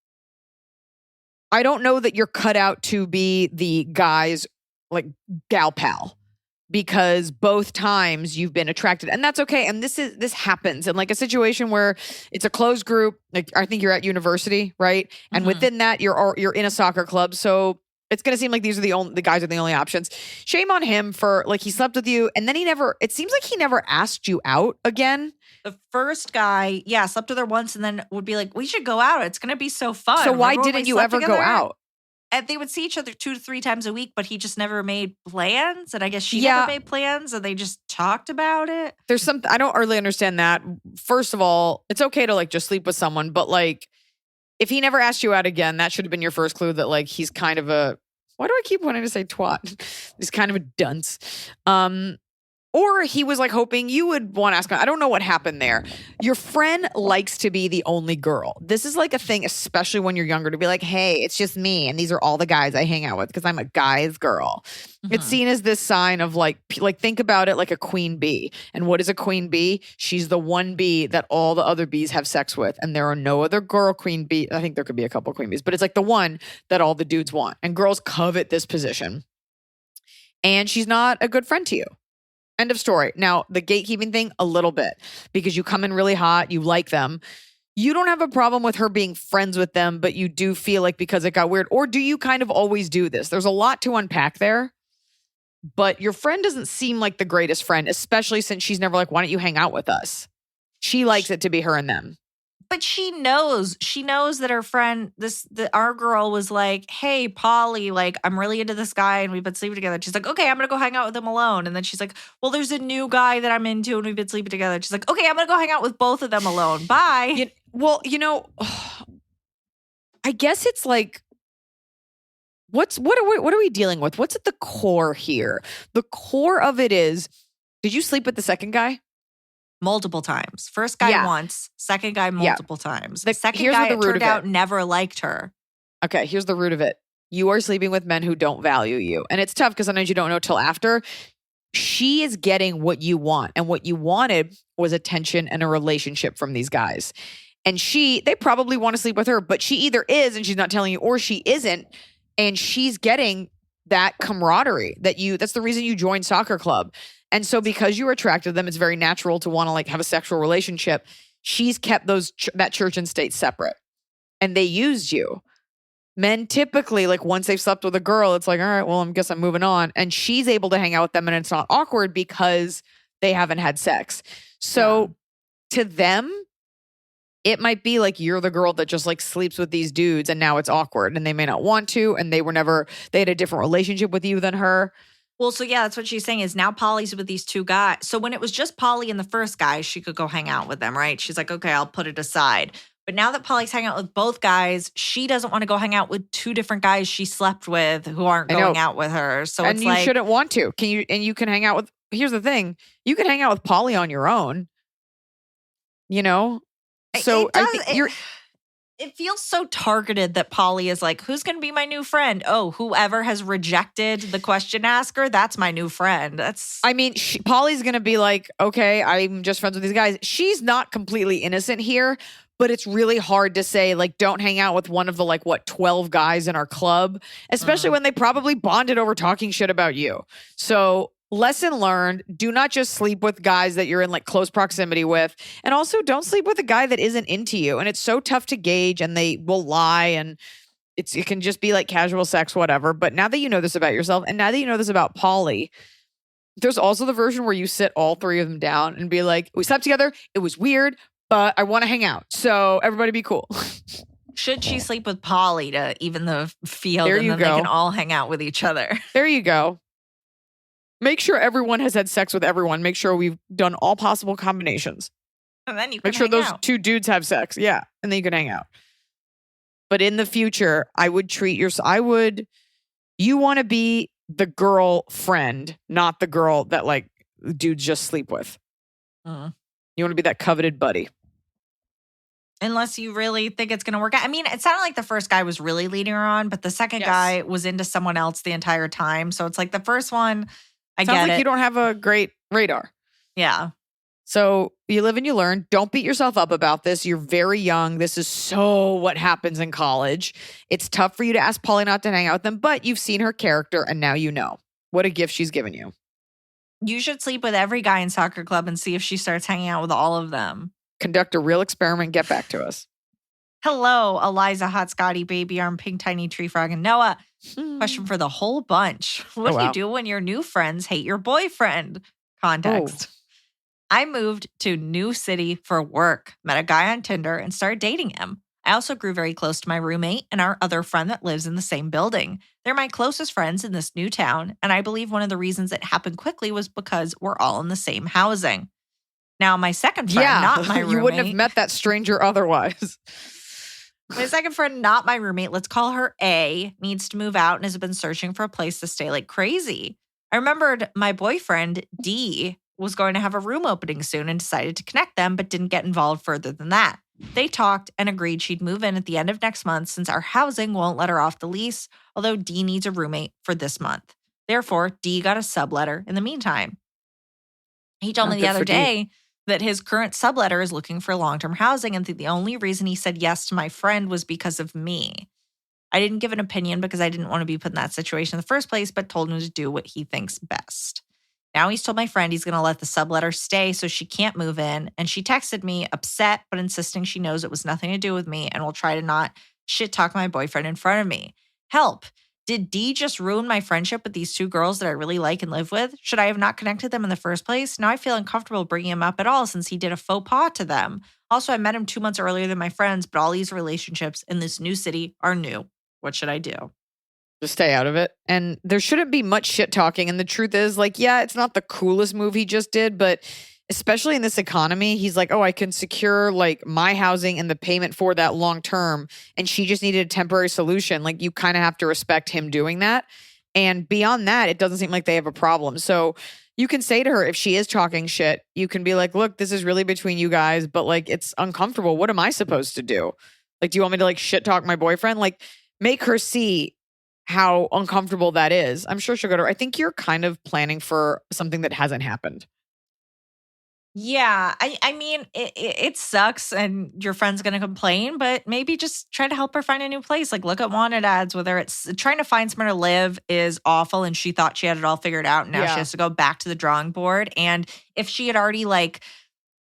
I don't know that you're cut out to be the guy's like gal pal, because both times you've been attracted, and that's okay. And this happens in like a situation where it's a closed group. Like I think you're at university, right? And within that, you're in a soccer club, so it's going to seem like these are the guys are the only options. Shame on him for like he slept with you, and then it seems like he never asked you out again. The first guy, slept with her once, and then would be like, "We should go out. It's going to be so fun." So why didn't you ever go out? And they would see each other 2 to 3 times a week, but he just never made plans. And I guess she never made plans, and they just talked about it. There's something, I don't really understand that. First of all, it's okay to like just sleep with someone, but like if he never asked you out again, that should have been your first clue that like he's kind of a, why do I keep wanting to say twat? He's kind of a dunce. Or he was like hoping you would want to ask him. I don't know what happened there. Your friend likes to be the only girl. This is like a thing, especially when you're younger, to be like, hey, it's just me. And these are all the guys I hang out with because I'm a guy's girl. It's seen as this sign of like think about it like a queen bee. And what is a queen bee? She's the one bee that all the other bees have sex with. And there are no other girl queen bee. I think there could be a couple queen bees, but it's like the one that all the dudes want. And girls covet this position. And she's not a good friend to you. End of story. Now, the gatekeeping thing, a little bit, because you come in really hot, you like them. You don't have a problem with her being friends with them, but you do feel like because it got weird. Or do you kind of always do this? There's a lot to unpack there, but your friend doesn't seem like the greatest friend, especially since she's never like, why don't you hang out with us? She likes it to be her and them. But she knows that her friend, our girl was like, hey, Polly, like, I'm really into this guy and we've been sleeping together. She's like, okay, I'm going to go hang out with him alone. And then she's like, well, there's a new guy that I'm into and we've been sleeping together. She's like, okay, I'm going to go hang out with both of them alone. Bye. I guess it's like, what are we dealing with? What's at the core here? The core of it is, did you sleep with the second guy? Multiple times. First guy once, second guy multiple times. The second here's guy, the it root turned of out, it. never liked her. Okay, here's the root of it. You are sleeping with men who don't value you. And it's tough because sometimes you don't know till after. She is getting what you want. And what you wanted was attention and a relationship from these guys. And they probably want to sleep with her, but she either is and she's not telling you, or she isn't. And she's getting that camaraderie that's the reason you joined soccer club. And so because you're attracted to them, it's very natural to want to like have a sexual relationship. She's kept that church and state separate. And they used you. Men typically, like once they've slept with a girl, it's like, all right, well, I guess I'm moving on. And she's able to hang out with them and it's not awkward because they haven't had sex. So to them, it might be like you're the girl that just like sleeps with these dudes and now it's awkward and they may not want to. And they had a different relationship with you than her. Well, so yeah, that's what she's saying is now Polly's with these two guys. So when it was just Polly and the first guy, she could go hang out with them, right? She's like, okay, I'll put it aside. But now that Polly's hanging out with both guys, she doesn't want to go hang out with two different guys she slept with who aren't going out with her. So and it's you shouldn't want to. You can hang out with, here's the thing, you can hang out with Polly on your own, you know? So I think it feels so targeted that Polly is like, who's going to be my new friend? Oh, whoever has rejected the question asker, that's my new friend. Polly's going to be like, okay, I'm just friends with these guys. She's not completely innocent here, but it's really hard to say, like, don't hang out with one of the, 12 guys in our club, especially when they probably bonded over talking shit about you. So lesson learned, do not just sleep with guys that you're in close proximity with. And also don't sleep with a guy that isn't into you. And it's so tough to gauge and they will lie and it can just be like casual sex, whatever. But now that you know this about yourself and now that you know this about Polly, there's also the version where you sit all three of them down and be like, we slept together. It was weird, but I want to hang out. So everybody be cool. Should she sleep with Polly to even the field there and you then go. they can all hang out with each other? There you go. Make sure everyone has had sex with everyone. Make sure we've done all possible combinations. And then you can make sure hang those out. two dudes have sex. Yeah. And then you can hang out. But in the future, I would treat you want to be the girl friend, not the girl that dudes just sleep with. You want to be that coveted buddy. Unless you really think it's going to work out. I mean, it sounded like the first guy was really leading her on, but the second guy was into someone else the entire time. So it's like the first one, I Sounds get like it. you don't have a great radar. Yeah. So you live and you learn. Don't beat yourself up about this. You're very young. This is so what happens in college. It's tough for you to ask Polly not to hang out with them, but you've seen her character and now you know. What a gift she's given you. You should sleep with every guy in soccer club and see if she starts hanging out with all of them. Conduct a real experiment. Get back to us. Hello, Iliza, Hot Scotty, Baby Arm, Pink Tiny Tree Frog, and Noah. Question for the whole bunch. What do you do when your new friends hate your boyfriend? Context. I moved to new city for work, met a guy on Tinder, and started dating him. I also grew very close to my roommate and our other friend that lives in the same building. They're my closest friends in this new town, and I believe one of the reasons it happened quickly was because we're all in the same housing. Now, my second friend, not my roommate. You wouldn't have met that stranger otherwise. My second friend, not my roommate, let's call her A, needs to move out and has been searching for a place to stay like crazy. I remembered my boyfriend, D, was going to have a room opening soon and decided to connect them, but didn't get involved further than that. They talked and agreed she'd move in at the end of next month since our housing won't let her off the lease, although D needs a roommate for this month. Therefore, D got a subletter in the meantime. He told me the other day that his current subletter is looking for long-term housing and that the only reason he said yes to my friend was because of me. I didn't give an opinion because I didn't want to be put in that situation in the first place, but told him to do what he thinks best. Now he's told my friend he's going to let the subletter stay so she can't move in, and she texted me upset but insisting she knows it was nothing to do with me and will try to not shit-talk my boyfriend in front of me. Help! Did D just ruin my friendship with these two girls that I really like and live with? Should I have not connected them in the first place? Now I feel uncomfortable bringing him up at all since he did a faux pas to them. Also, I met him 2 months earlier than my friends, but all these relationships in this new city are new. What should I do? Just stay out of it. And there shouldn't be much shit talking. And the truth is, like, yeah, it's not the coolest move he just did, but especially in this economy, he's like, oh, I can secure like my housing and the payment for that long term. And she just needed a temporary solution. Like, you kind of have to respect him doing that. And beyond that, it doesn't seem like they have a problem. So you can say to her, if she is talking shit, you can be like, look, this is really between you guys, but like, it's uncomfortable. What am I supposed to do? Like, do you want me to like shit talk my boyfriend? Like, make her see how uncomfortable that is. I'm sure she'll go to her. I think you're kind of planning for something that hasn't happened. Yeah, I mean, it sucks and your friend's going to complain, but maybe just try to help her find a new place. Like, look at wanted ads, whether it's trying to find somewhere to live is awful and she thought she had it all figured out. And now she has to go back to the drawing board. And if she had already like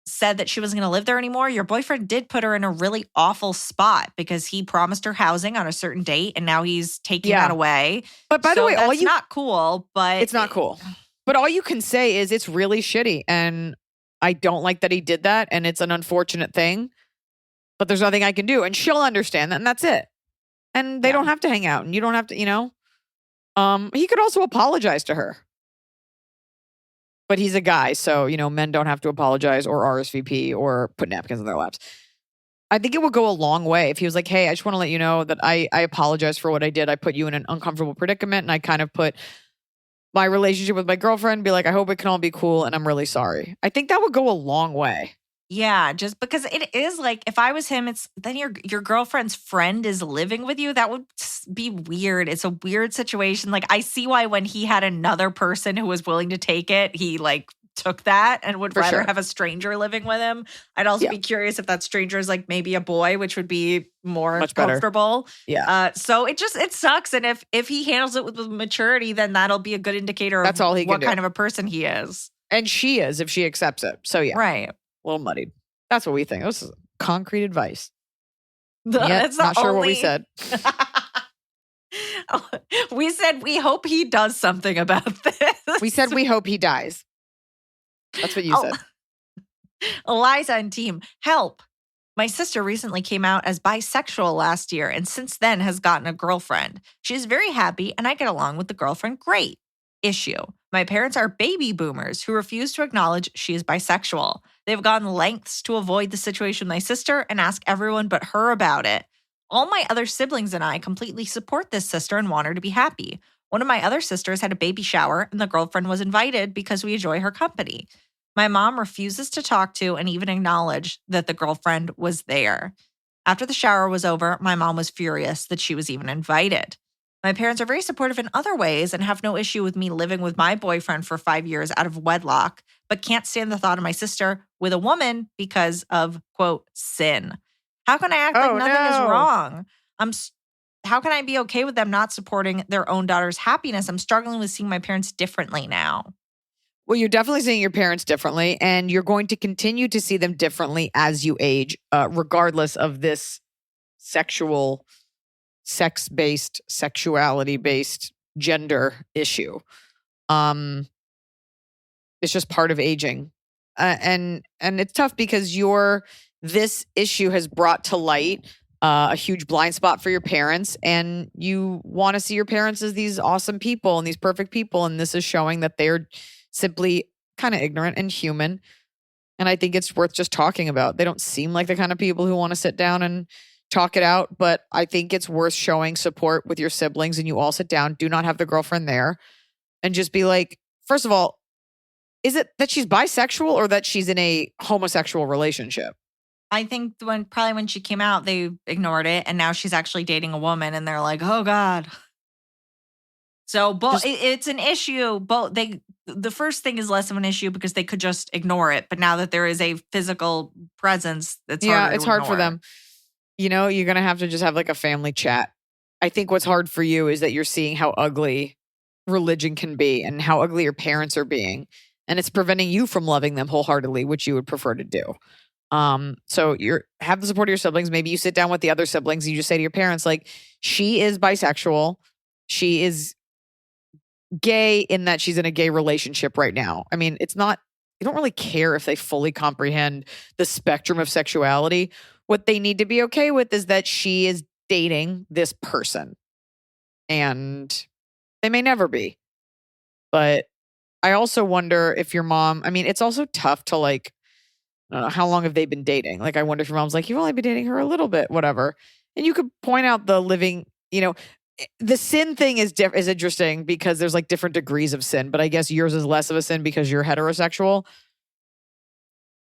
said that she wasn't going to live there anymore, your boyfriend did put her in a really awful spot because he promised her housing on a certain date and now he's taking that away. But by the way, that's not cool, but it's not cool. But all you can say is it's really shitty and I don't like that he did that and it's an unfortunate thing, but there's nothing I can do. And she'll understand that and that's it. And they don't have to hang out and you don't have to, you know. He could also apologize to her. But he's a guy, so, you know, men don't have to apologize or RSVP or put napkins in their laps. I think it would go a long way if he was like, hey, I just want to let you know that I apologize for what I did. I put you in an uncomfortable predicament and I kind of put my relationship with my girlfriend, be like, I hope it can all be cool and I'm really sorry. I think that would go a long way. Yeah, just because it is like, if I was him, it's then your girlfriend's friend is living with you. That would be weird. It's a weird situation. Like, I see why when he had another person who was willing to take it, he like took that and would rather have a stranger living with him. I'd also be curious if that stranger is like maybe a boy, which would be more much comfortable. Better. Yeah. So it sucks. And if he handles it with maturity, then that'll be a good indicator That's all he can what do. Kind of a person he is. And she is, if she accepts it. So yeah. Right. A little muddied. That's what we think. This is concrete advice. That's not sure what we said. We said we hope he does something about this. We said we hope he dies. That's what you said. Iliza and team, help. My sister recently came out as bisexual last year and since then has gotten a girlfriend. She's very happy and I get along with the girlfriend great. Issue. My parents are baby boomers who refuse to acknowledge she is bisexual. They've gone lengths to avoid the situation with my sister and ask everyone but her about it. All my other siblings and I completely support this sister and want her to be happy. One of my other sisters had a baby shower and the girlfriend was invited because we enjoy her company. My mom refuses to talk to and even acknowledge that the girlfriend was there. After the shower was over, my mom was furious that she was even invited. My parents are very supportive in other ways and have no issue with me living with my boyfriend for 5 years out of wedlock, but can't stand the thought of my sister with a woman because of, quote, sin. How can I act like nothing is wrong? How can I be okay with them not supporting their own daughter's happiness? I'm struggling with seeing my parents differently now. Well, you're definitely seeing your parents differently, and you're going to continue to see them differently as you age, regardless of this sex-based, sexuality-based gender issue. It's just part of aging. And it's tough because this issue has brought to light a huge blind spot for your parents, and you want to see your parents as these awesome people and these perfect people, and this is showing that they're simply kind of ignorant and human. And I think it's worth just talking about. They don't seem like the kind of people who want to sit down and talk it out, but I think it's worth showing support with your siblings and you all sit down, do not have the girlfriend there, and just be like, first of all, Is it that she's bisexual or that she's in a homosexual relationship? I think probably when she came out, they ignored it, and now she's actually dating a woman, and they're like, "Oh God." So it's an issue. The first thing is less of an issue because they could just ignore it, but now that there is a physical presence, it's hard for them. You know, you're gonna have to just have like a family chat. I think what's hard for you is that you're seeing how ugly religion can be and how ugly your parents are being, and it's preventing you from loving them wholeheartedly, which you would prefer to do. So have the support of your siblings. Maybe you sit down with the other siblings and you just say to your parents, like, she is bisexual. She is gay in that she's in a gay relationship right now. I mean, it's not, you don't really care if they fully comprehend the spectrum of sexuality. What they need to be okay with is that she is dating this person. And they may never be. But I also wonder if your mom, I mean, it's also tough to like, I don't know, how long have they been dating? Like, I wonder if your mom's like, you've only been dating her a little bit, whatever. And you could point out the living, you know, the sin thing is interesting because there's like different degrees of sin, but I guess yours is less of a sin because you're heterosexual.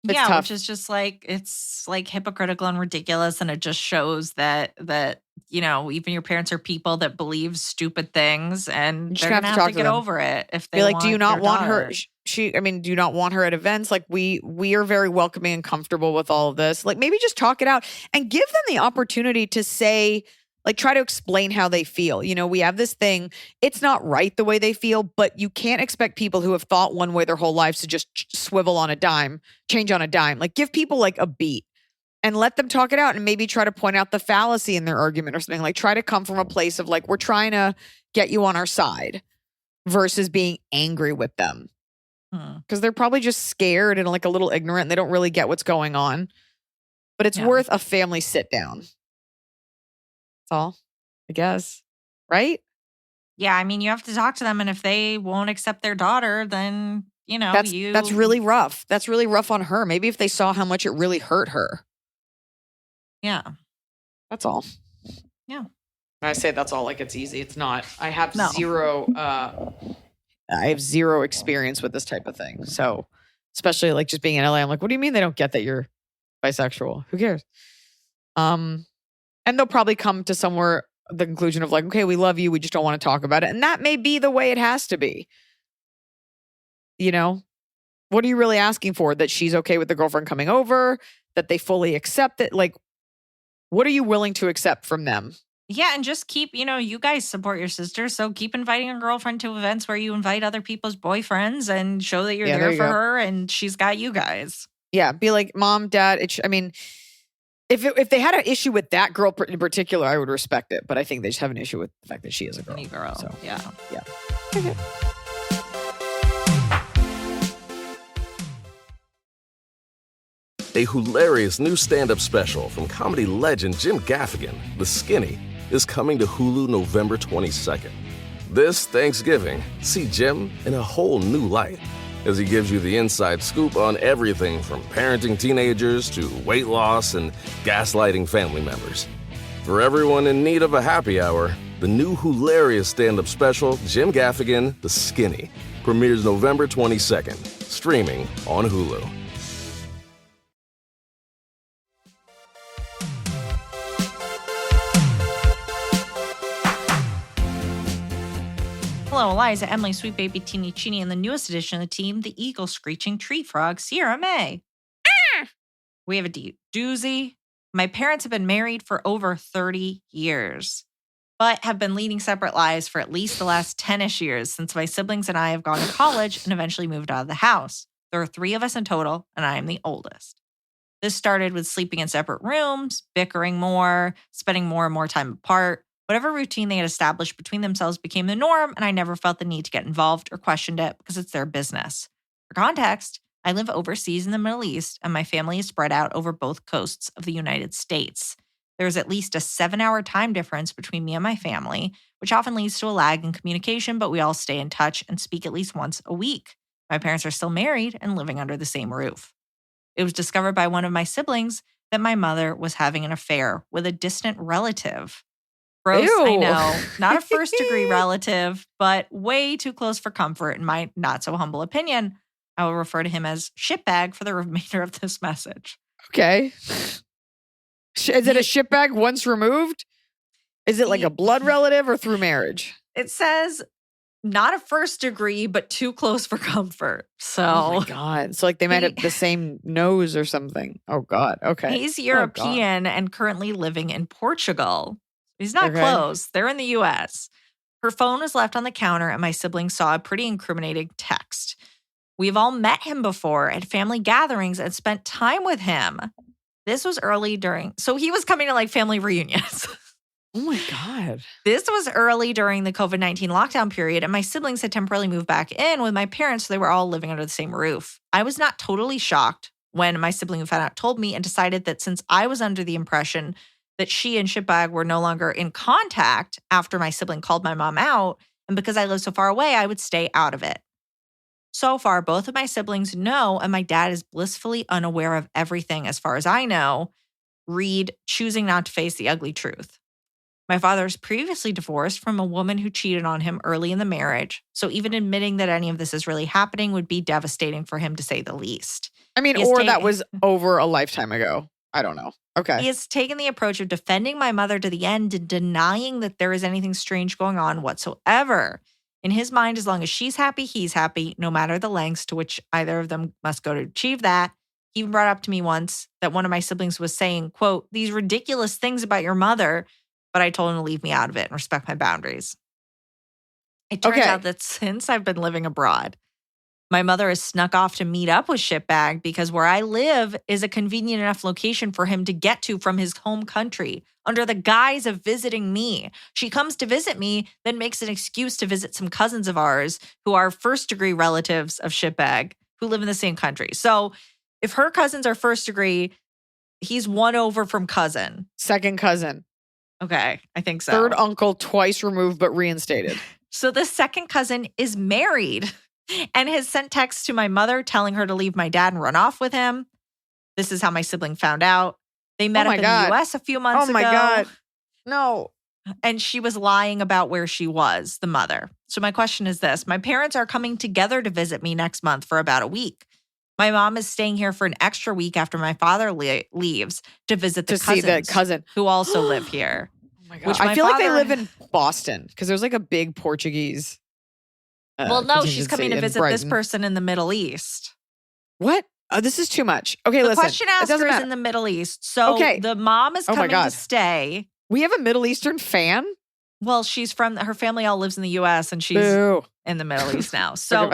It's tough. Which is just like, it's like hypocritical and ridiculous. And it just shows that, you know, even your parents are people that believe stupid things and they're going to have to get over it. If they be like, do you not want her? Do you not want her at events? Like we are very welcoming and comfortable with all of this. Like maybe just talk it out and give them the opportunity to say, like, try to explain how they feel. You know, we have this thing. It's not right the way they feel, but you can't expect people who have thought one way their whole lives to just swivel on a dime, change on a dime. Like give people like a beat and let them talk it out and maybe try to point out the fallacy in their argument or something. Like try to come from a place of like, we're trying to get you on our side versus being angry with them. Because they're probably just scared and like a little ignorant and they don't really get what's going on. But it's worth a family sit down. All, I guess, right? Yeah, I mean, you have to talk to them, and if they won't accept their daughter, then you know that's really rough. That's really rough on her. Maybe if they saw how much it really hurt her. Yeah, that's all. Yeah, I say that's all like it's easy. It's not. I have zero. I have zero experience with this type of thing. So, especially like just being in LA, I'm like, what do you mean they don't get that you're bisexual? Who cares? And they'll probably come to the conclusion of like, okay, we love you. We just don't want to talk about it. And that may be the way it has to be. You know, what are you really asking for? That she's okay with the girlfriend coming over, that they fully accept it. Like, what are you willing to accept from them? Yeah. And just keep, you know, you guys support your sister. So keep inviting your girlfriend to events where you invite other people's boyfriends and show that you're there for her and she's got you guys. Yeah. Be like, Mom, Dad, if they had an issue with that girl in particular, I would respect it. But I think they just have an issue with the fact that she is a girl. Any girl. So, yeah. Okay. A hilarious new stand-up special from comedy legend Jim Gaffigan, The Skinny, is coming to Hulu November 22nd. This Thanksgiving, see Jim in a whole new light as he gives you the inside scoop on everything from parenting teenagers to weight loss and gaslighting family members. For everyone in need of a happy hour, the new hilarious stand-up special, Jim Gaffigan, The Skinny, premieres November 22nd, streaming on Hulu. Hello, Iliza, Emily, Sweet Baby, Teeny Cheeny, and the newest addition of the team, the Eagle Screeching Tree Frog, Sierra May. We have a doozy. My parents have been married for over 30 years, but have been leading separate lives for at least the last 10-ish years since my siblings and I have gone to college and eventually moved out of the house. There are 3 of us in total, and I am the oldest. This started with sleeping in separate rooms, bickering more, spending more and more time apart. Whatever routine they had established between themselves became the norm, and I never felt the need to get involved or questioned it because it's their business. For context, I live overseas in the Middle East, and my family is spread out over both coasts of the United States. There is at least a 7-hour time difference between me and my family, which often leads to a lag in communication, but we all stay in touch and speak at least once a week. My parents are still married and living under the same roof. It was discovered by one of my siblings that my mother was having an affair with a distant relative. Gross, Ew. I know. Not a first-degree relative, but way too close for comfort in my not-so-humble opinion. I will refer to him as shitbag for the remainder of this message. Okay. Is it a shitbag once removed? Is it like a blood relative or through marriage? It says not a first degree, but too close for comfort. So, oh my God. So like they might have the same nose or something. Oh God. Okay. He's European and currently living in Portugal. He's not close. They're in the US. Her phone was left on the counter and my siblings saw a pretty incriminating text. We've all met him before at family gatherings and spent time with him. This was so he was coming to like family reunions. Oh my God. This was early during the COVID-19 lockdown period, and my siblings had temporarily moved back in with my parents, so they were all living under the same roof. I was not totally shocked when my sibling who found out told me and decided that since I was under the impression that she and shitbag were no longer in contact after my sibling called my mom out, and because I lived so far away, I would stay out of it. So far, both of my siblings know, and my dad is blissfully unaware of everything as far as I know. Read, choosing not to face the ugly truth. My father was previously divorced from a woman who cheated on him early in the marriage, so even admitting that any of this is really happening would be devastating for him, to say the least. I mean, or that was over a lifetime ago. I don't know. Okay. He has taken the approach of defending my mother to the end and denying that there is anything strange going on whatsoever. In his mind, as long as she's happy, he's happy, no matter the lengths to which either of them must go to achieve that. He even brought up to me once that one of my siblings was saying, quote, these ridiculous things about your mother, but I told him to leave me out of it and respect my boundaries. It turns out that since I've been living abroad, my mother has snuck off to meet up with shitbag because where I live is a convenient enough location for him to get to from his home country under the guise of visiting me. She comes to visit me, then makes an excuse to visit some cousins of ours who are first-degree relatives of shitbag who live in the same country. So if her cousins are first degree, he's one over from cousin. Second cousin. Okay, I think so. Third uncle, twice removed but reinstated. So the second cousin is married and has sent texts to my mother telling her to leave my dad and run off with him. This is how my sibling found out. They met up in the U.S. a few months ago. Oh my God. No. And she was lying about where she was, the mother. So my question is this. My parents are coming together to visit me next month for about a week. My mom is staying here for an extra week after my father leaves to visit the cousins, see the cousin who also live here. Oh my God. I feel like they live in Boston because there's like a big Portuguese. Well, no, she's coming to visit this person in the Middle East. What? Oh, this is too much. Okay, the question asker is in the Middle East. So the mom is coming to stay. We have a Middle Eastern fan? Well, she's from, her family all lives in the U.S. and she's in the Middle East now. So,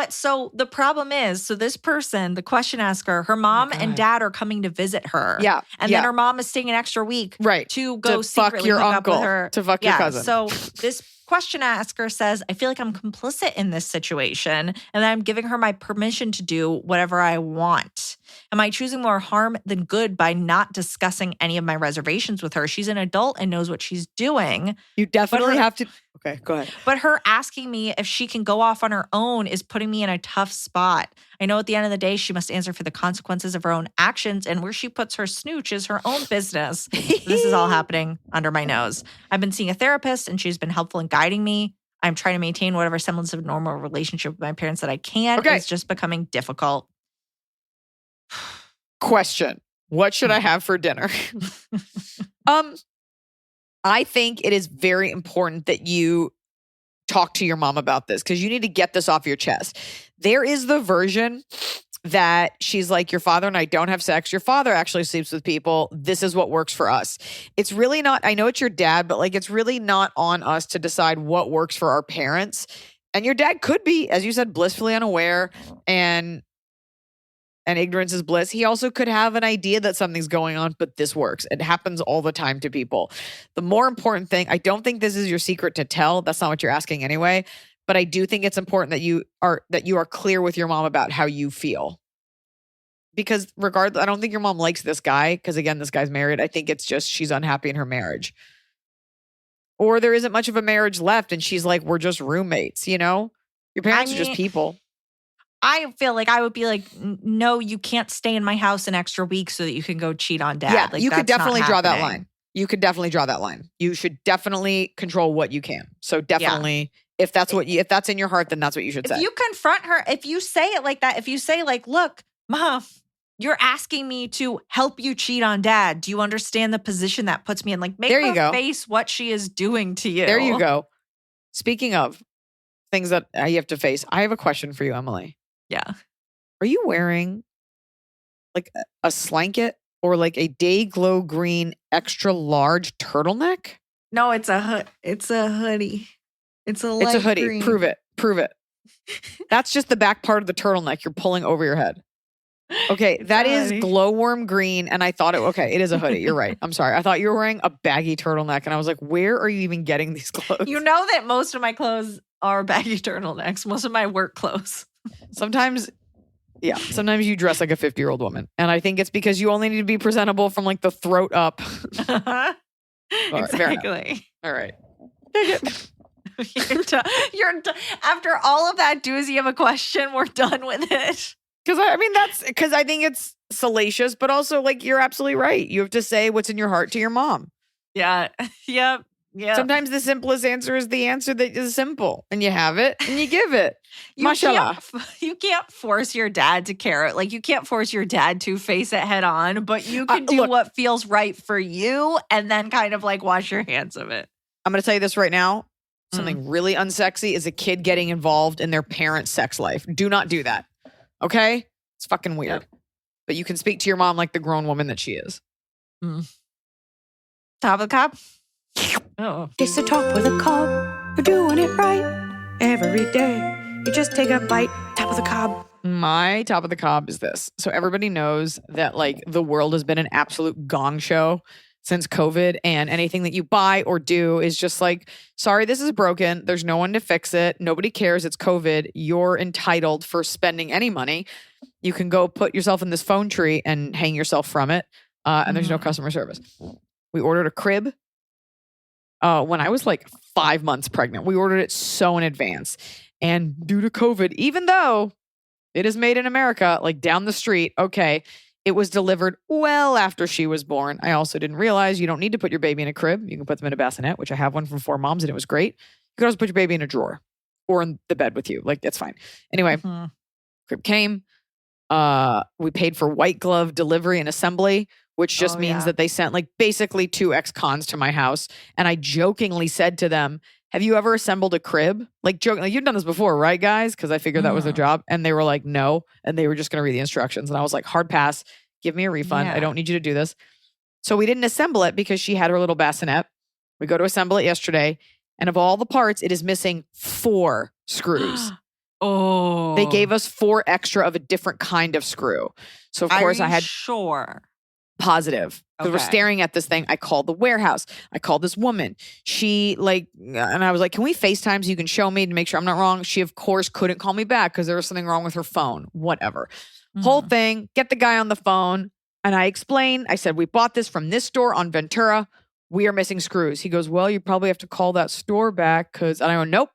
so the problem is, so this person, the question asker, her mom and dad are coming to visit her. Yeah. And then her mom is staying an extra week to go secretly your hook uncle, up with her. to fuck your cousin. So this question asker says, I feel like I'm complicit in this situation and I'm giving her my permission to do whatever I want. Am I choosing more harm than good by not discussing any of my reservations with her? She's an adult and knows what she's doing. You definitely have to. Okay, go ahead. But her asking me if she can go off on her own is putting me in a tough spot. I know at the end of the day, she must answer for the consequences of her own actions, and where she puts her snooch is her own business. This is all happening under my nose. I've been seeing a therapist, and she's been helpful in guiding me. I'm trying to maintain whatever semblance of normal relationship with my parents that I can. Okay. It's just becoming difficult. Question. What should I have for dinner? I think it is very important that you talk to your mom about this because you need to get this off your chest. There is the version that she's like, your father and I don't have sex. Your father actually sleeps with people. This is what works for us. It's really not, I know it's your dad, but like it's really not on us to decide what works for our parents. And your dad could be, as you said, blissfully unaware and ignorance is bliss. He also could have an idea that something's going on, but this works. It happens all the time to people. The more important thing, I don't think this is your secret to tell. That's not what you're asking anyway. But I do think it's important that you are clear with your mom about how you feel. Because regardless, I don't think your mom likes this guy because again, this guy's married. I think it's just she's unhappy in her marriage. Or there isn't much of a marriage left and she's like, we're just roommates, you know? Your parents are just people. I feel like I would be like, no, you can't stay in my house an extra week so that you can go cheat on dad. Yeah, like, you could definitely draw that happening. line. You could definitely draw that line. You should definitely control what you can. So definitely, If that's in your heart, then that's what you should say. If you confront her, if you say it like that, if you say like, look, Mom, you're asking me to help you cheat on Dad. Do you understand the position that puts me in? Like, make her face what she is doing to you. There you go. Speaking of things that you have to face, I have a question for you, Emily. Yeah. Are you wearing like a slanket or like a day glow green extra large turtleneck? No, it's a hoodie. It's a hoodie. It's a hoodie. Green. Prove it. That's just the back part of the turtleneck you're pulling over your head. Okay, that is glowworm green, and I thought it is a hoodie. You're right. I'm sorry. I thought you were wearing a baggy turtleneck, and I was like, where are you even getting these clothes? You know that most of my clothes are baggy turtlenecks, most of my work clothes. Sometimes you dress like a 50-year-old woman, and I think it's because you only need to be presentable from like the throat up. Exactly. All right. After all of that doozy of a question, we're done with it. Because I think it's salacious, but also like you're absolutely right. You have to say what's in your heart to your mom. Yeah. Yep. Yeah. Sometimes the simplest answer is the answer that is simple, and you have it and you give it. Mashallah. You can't force your dad to care. Like you can't force your dad to face it head on, but you can do what feels right for you, and then kind of like wash your hands of it. I'm going to tell you this right now. Something really unsexy is a kid getting involved in their parents' sex life. Do not do that. Okay? It's fucking weird. Yep. But you can speak to your mom like the grown woman that she is. Top of the cob? Oh. It's the top of the cob. We're doing it right every day. You just take a bite. Top of the cob. My top of the cob is this. So everybody knows that like the world has been an absolute gong show since COVID, and anything that you buy or do is just like, sorry, this is broken. There's no one to fix it. Nobody cares. It's COVID. You're entitled for spending any money. You can go put yourself in this phone tree and hang yourself from it. And there's no customer service. We ordered a crib when I was like 5 months pregnant. We ordered it so in advance. And due to COVID, even though it is made in America, like down the street, okay, it was delivered well after she was born. I also didn't realize you don't need to put your baby in a crib. You can put them in a bassinet, which I have one from 4 Moms, and it was great. You can also put your baby in a drawer or in the bed with you. Like, it's fine. Anyway, crib came. We paid for white glove delivery and assembly, which just means that they sent like basically 2 ex-cons to my house. And I jokingly said to them, have you ever assembled a crib? Like, jokingly, you've done this before, right, guys? Because I figured that was their job. And they were like, no. And they were just going to read the instructions. And I was like, hard pass. Give me a refund. I don't need you to do this. So we didn't assemble it because she had her little bassinet. We go to assemble it yesterday. And of all the parts, it is missing 4 screws. They gave us 4 extra of a different kind of screw. So, of course, I had positive. Because we're staring at this thing. I called the warehouse. I called this woman. She and I was like, can we FaceTime so you can show me to make sure I'm not wrong? She, of course, couldn't call me back because there was something wrong with her phone. Whatever. Whole thing, get the guy on the phone. And I explained, I said, we bought this from this store on Ventura. We are missing screws. He goes, well, you probably have to call that store back because, and I go, nope,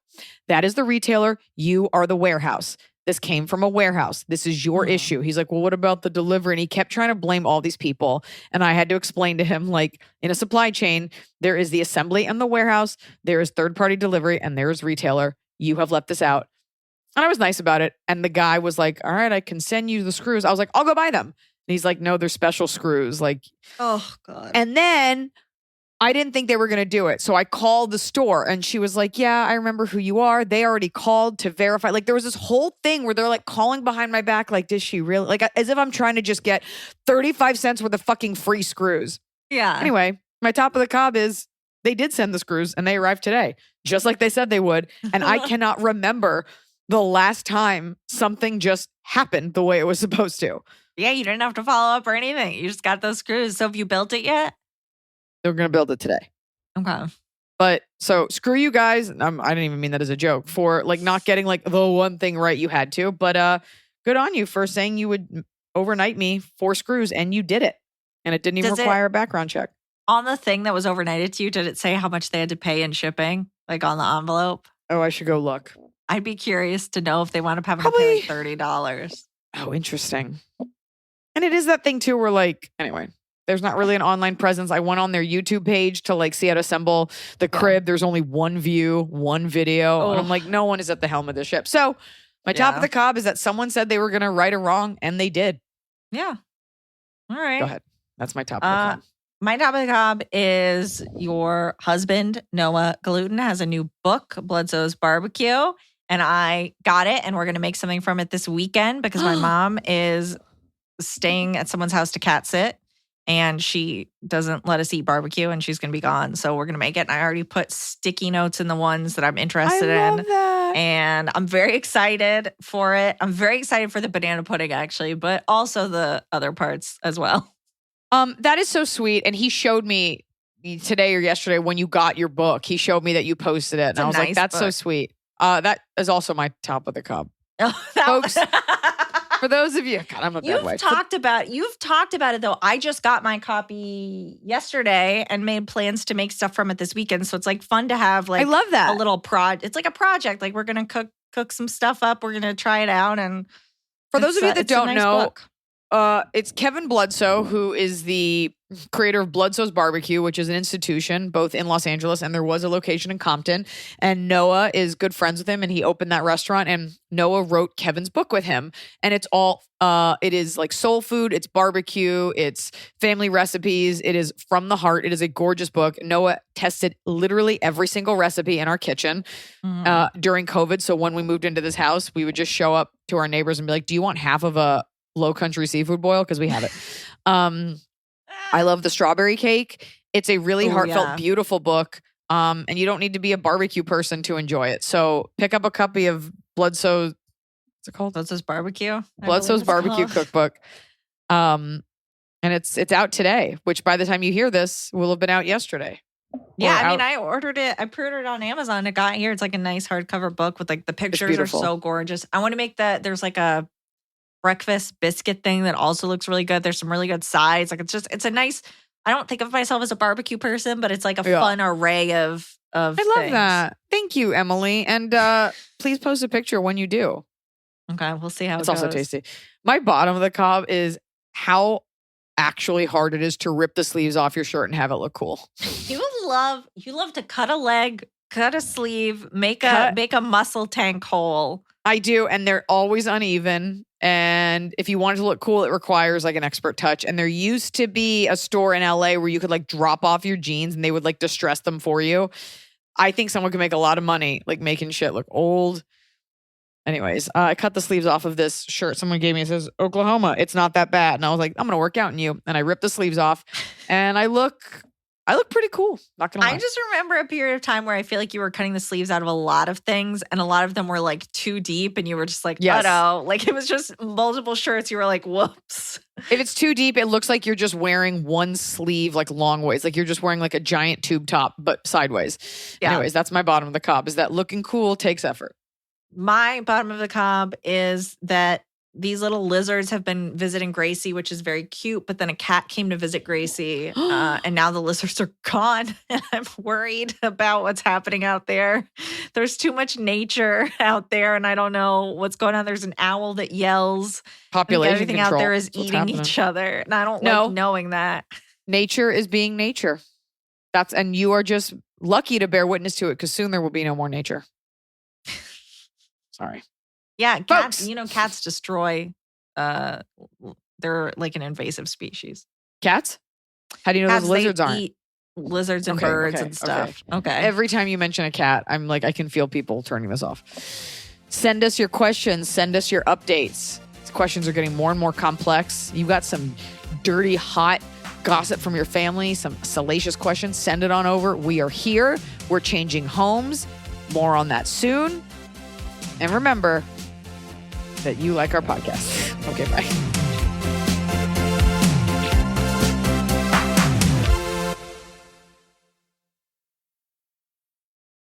that is the retailer. You are the warehouse. This came from a warehouse. This is your issue. He's like, well, what about the delivery? And he kept trying to blame all these people. And I had to explain to him, like, in a supply chain, there is the assembly and the warehouse. There is third-party delivery and there is retailer. You have left this out. And I was nice about it. And the guy was like, all right, I can send you the screws. I was like, I'll go buy them. And he's like, no, they're special screws. Like, oh, God. And then I didn't think they were going to do it. So I called the store and she was like, yeah, I remember who you are. They already called to verify. Like there was this whole thing where they're like calling behind my back. Like, does she really? Like as if I'm trying to just get 35 cents worth of fucking free screws. Yeah. Anyway, my top of the cob is they did send the screws and they arrived today, just like they said they would. And I cannot remember the last time something just happened the way it was supposed to. Yeah, you didn't have to follow up or anything. You just got those screws. So have you built it yet? They're going to build it today. Okay. But so screw you guys. I didn't even mean that as a joke for like not getting like the one thing right you had to. But good on you for saying you would overnight me 4 screws and you did it. And it didn't even require a background check. On the thing that was overnighted to you, did it say how much they had to pay in shipping? Like on the envelope? Oh, I should go look. I'd be curious to know if they wound up having to pay like $30. Oh, interesting. And it is that thing too where like, anyway. There's not really an online presence. I went on their YouTube page to like see how to assemble the crib. There's only one view, one video. And I'm like, no one is at the helm of this ship. So my top of the cob is that someone said they were going to right a wrong, and they did. Yeah. All right. Go ahead. That's my top of the cob. My top of the cob is your husband, Noah Gluten, has a new book, Bledsoe's Barbecue. And I got it, and we're going to make something from it this weekend because my mom is staying at someone's house to cat sit, and she doesn't let us eat barbecue, and she's going to be gone. So we're going to make it. And I already put sticky notes in the ones that I'm interested in. That. And I'm very excited for it. I'm very excited for the banana pudding, actually, but also the other parts as well. That is so sweet. And he showed me today or yesterday when you got your book, he showed me that you posted it. And I was like, that's so sweet. That is also my top of the cob. Folks, for those of you, God, I'm a bad wife. You've talked about it though. I just got my copy yesterday and made plans to make stuff from it this weekend. So it's like fun to have like I love that. a little it's like a project. Like we're gonna cook some stuff up. We're gonna try it out. And for those of you that don't know, book. It's Kevin Bledsoe, who is the creator of Bledsoe's Barbecue, which is an institution both in Los Angeles, and there was a location in Compton. And Noah is good friends with him, and he opened that restaurant. And Noah wrote Kevin's book with him, and it's all it is like soul food, it's barbecue, it's family recipes, it is from the heart. It is a gorgeous book. Noah tested literally every single recipe in our kitchen during COVID. So when we moved into this house, we would just show up to our neighbors and be like, "Do you want half of a Low Country seafood boil?" Because we have it. I love the strawberry cake. It's a really heartfelt, beautiful book. And you don't need to be a barbecue person to enjoy it. So pick up a copy of Bledsoe's, what's it called? Bledsoe's Barbecue. Bledsoe's Barbecue Cookbook. And it's out today, which by the time you hear this will have been out yesterday. Yeah, I mean, I ordered it. I pre-ordered it on Amazon. It got here. It's like a nice hardcover book with like the pictures are so gorgeous. I want to make that. There's like a breakfast biscuit thing that also looks really good. There's some really good sides. Like it's a nice, I don't think of myself as a barbecue person, but it's like a fun array of I love that. Thank you, Emily. And please post a picture when you do. Okay, we'll see how it's it goes. also tasty. My bottom of the cob is how actually hard it is to rip the sleeves off your shirt and have it look cool. You love to cut a leg, cut a sleeve, make a muscle tank hole. I do, and they're always uneven. And if you want it to look cool, it requires like an expert touch. And there used to be a store in LA where you could like drop off your jeans and they would like distress them for you. I think someone could make a lot of money like making shit look old. Anyways, I cut the sleeves off of this shirt someone gave me. It says Oklahoma. It's not that bad. And I was like, I'm going to work out in you. And I ripped the sleeves off and I look pretty cool. Not gonna lie. I just remember a period of time where I feel like you were cutting the sleeves out of a lot of things, and a lot of them were like too deep, and you were just like, oh no. Like it was just multiple shirts. You were like, whoops. If it's too deep, it looks like you're just wearing one sleeve like long ways. Like you're just wearing like a giant tube top, but sideways. Yeah. Anyways, that's my bottom of the cob, is that looking cool takes effort. My bottom of the cob is that these little lizards have been visiting Gracie, which is very cute. But then a cat came to visit Gracie, and now the lizards are gone. And I'm worried about what's happening out there. There's too much nature out there, and I don't know what's going on. There's an owl that yells. Population everything control. Out there is eating each other, and I don't like knowing that. Nature is being nature. And you are just lucky to bear witness to it, because soon there will be no more nature. Sorry. Yeah, cats. Cats destroy. They're like an invasive species. Cats? How do you know those lizards aren't? Eat lizards and birds and stuff. Okay. Every time you mention a cat, I'm like, I can feel people turning this off. Send us your questions. Send us your updates. These questions are getting more and more complex. You got some dirty, hot gossip from your family, some salacious questions. Send it on over. We are here. We're changing homes. More on that soon. And remember that you like our podcast. Okay, bye.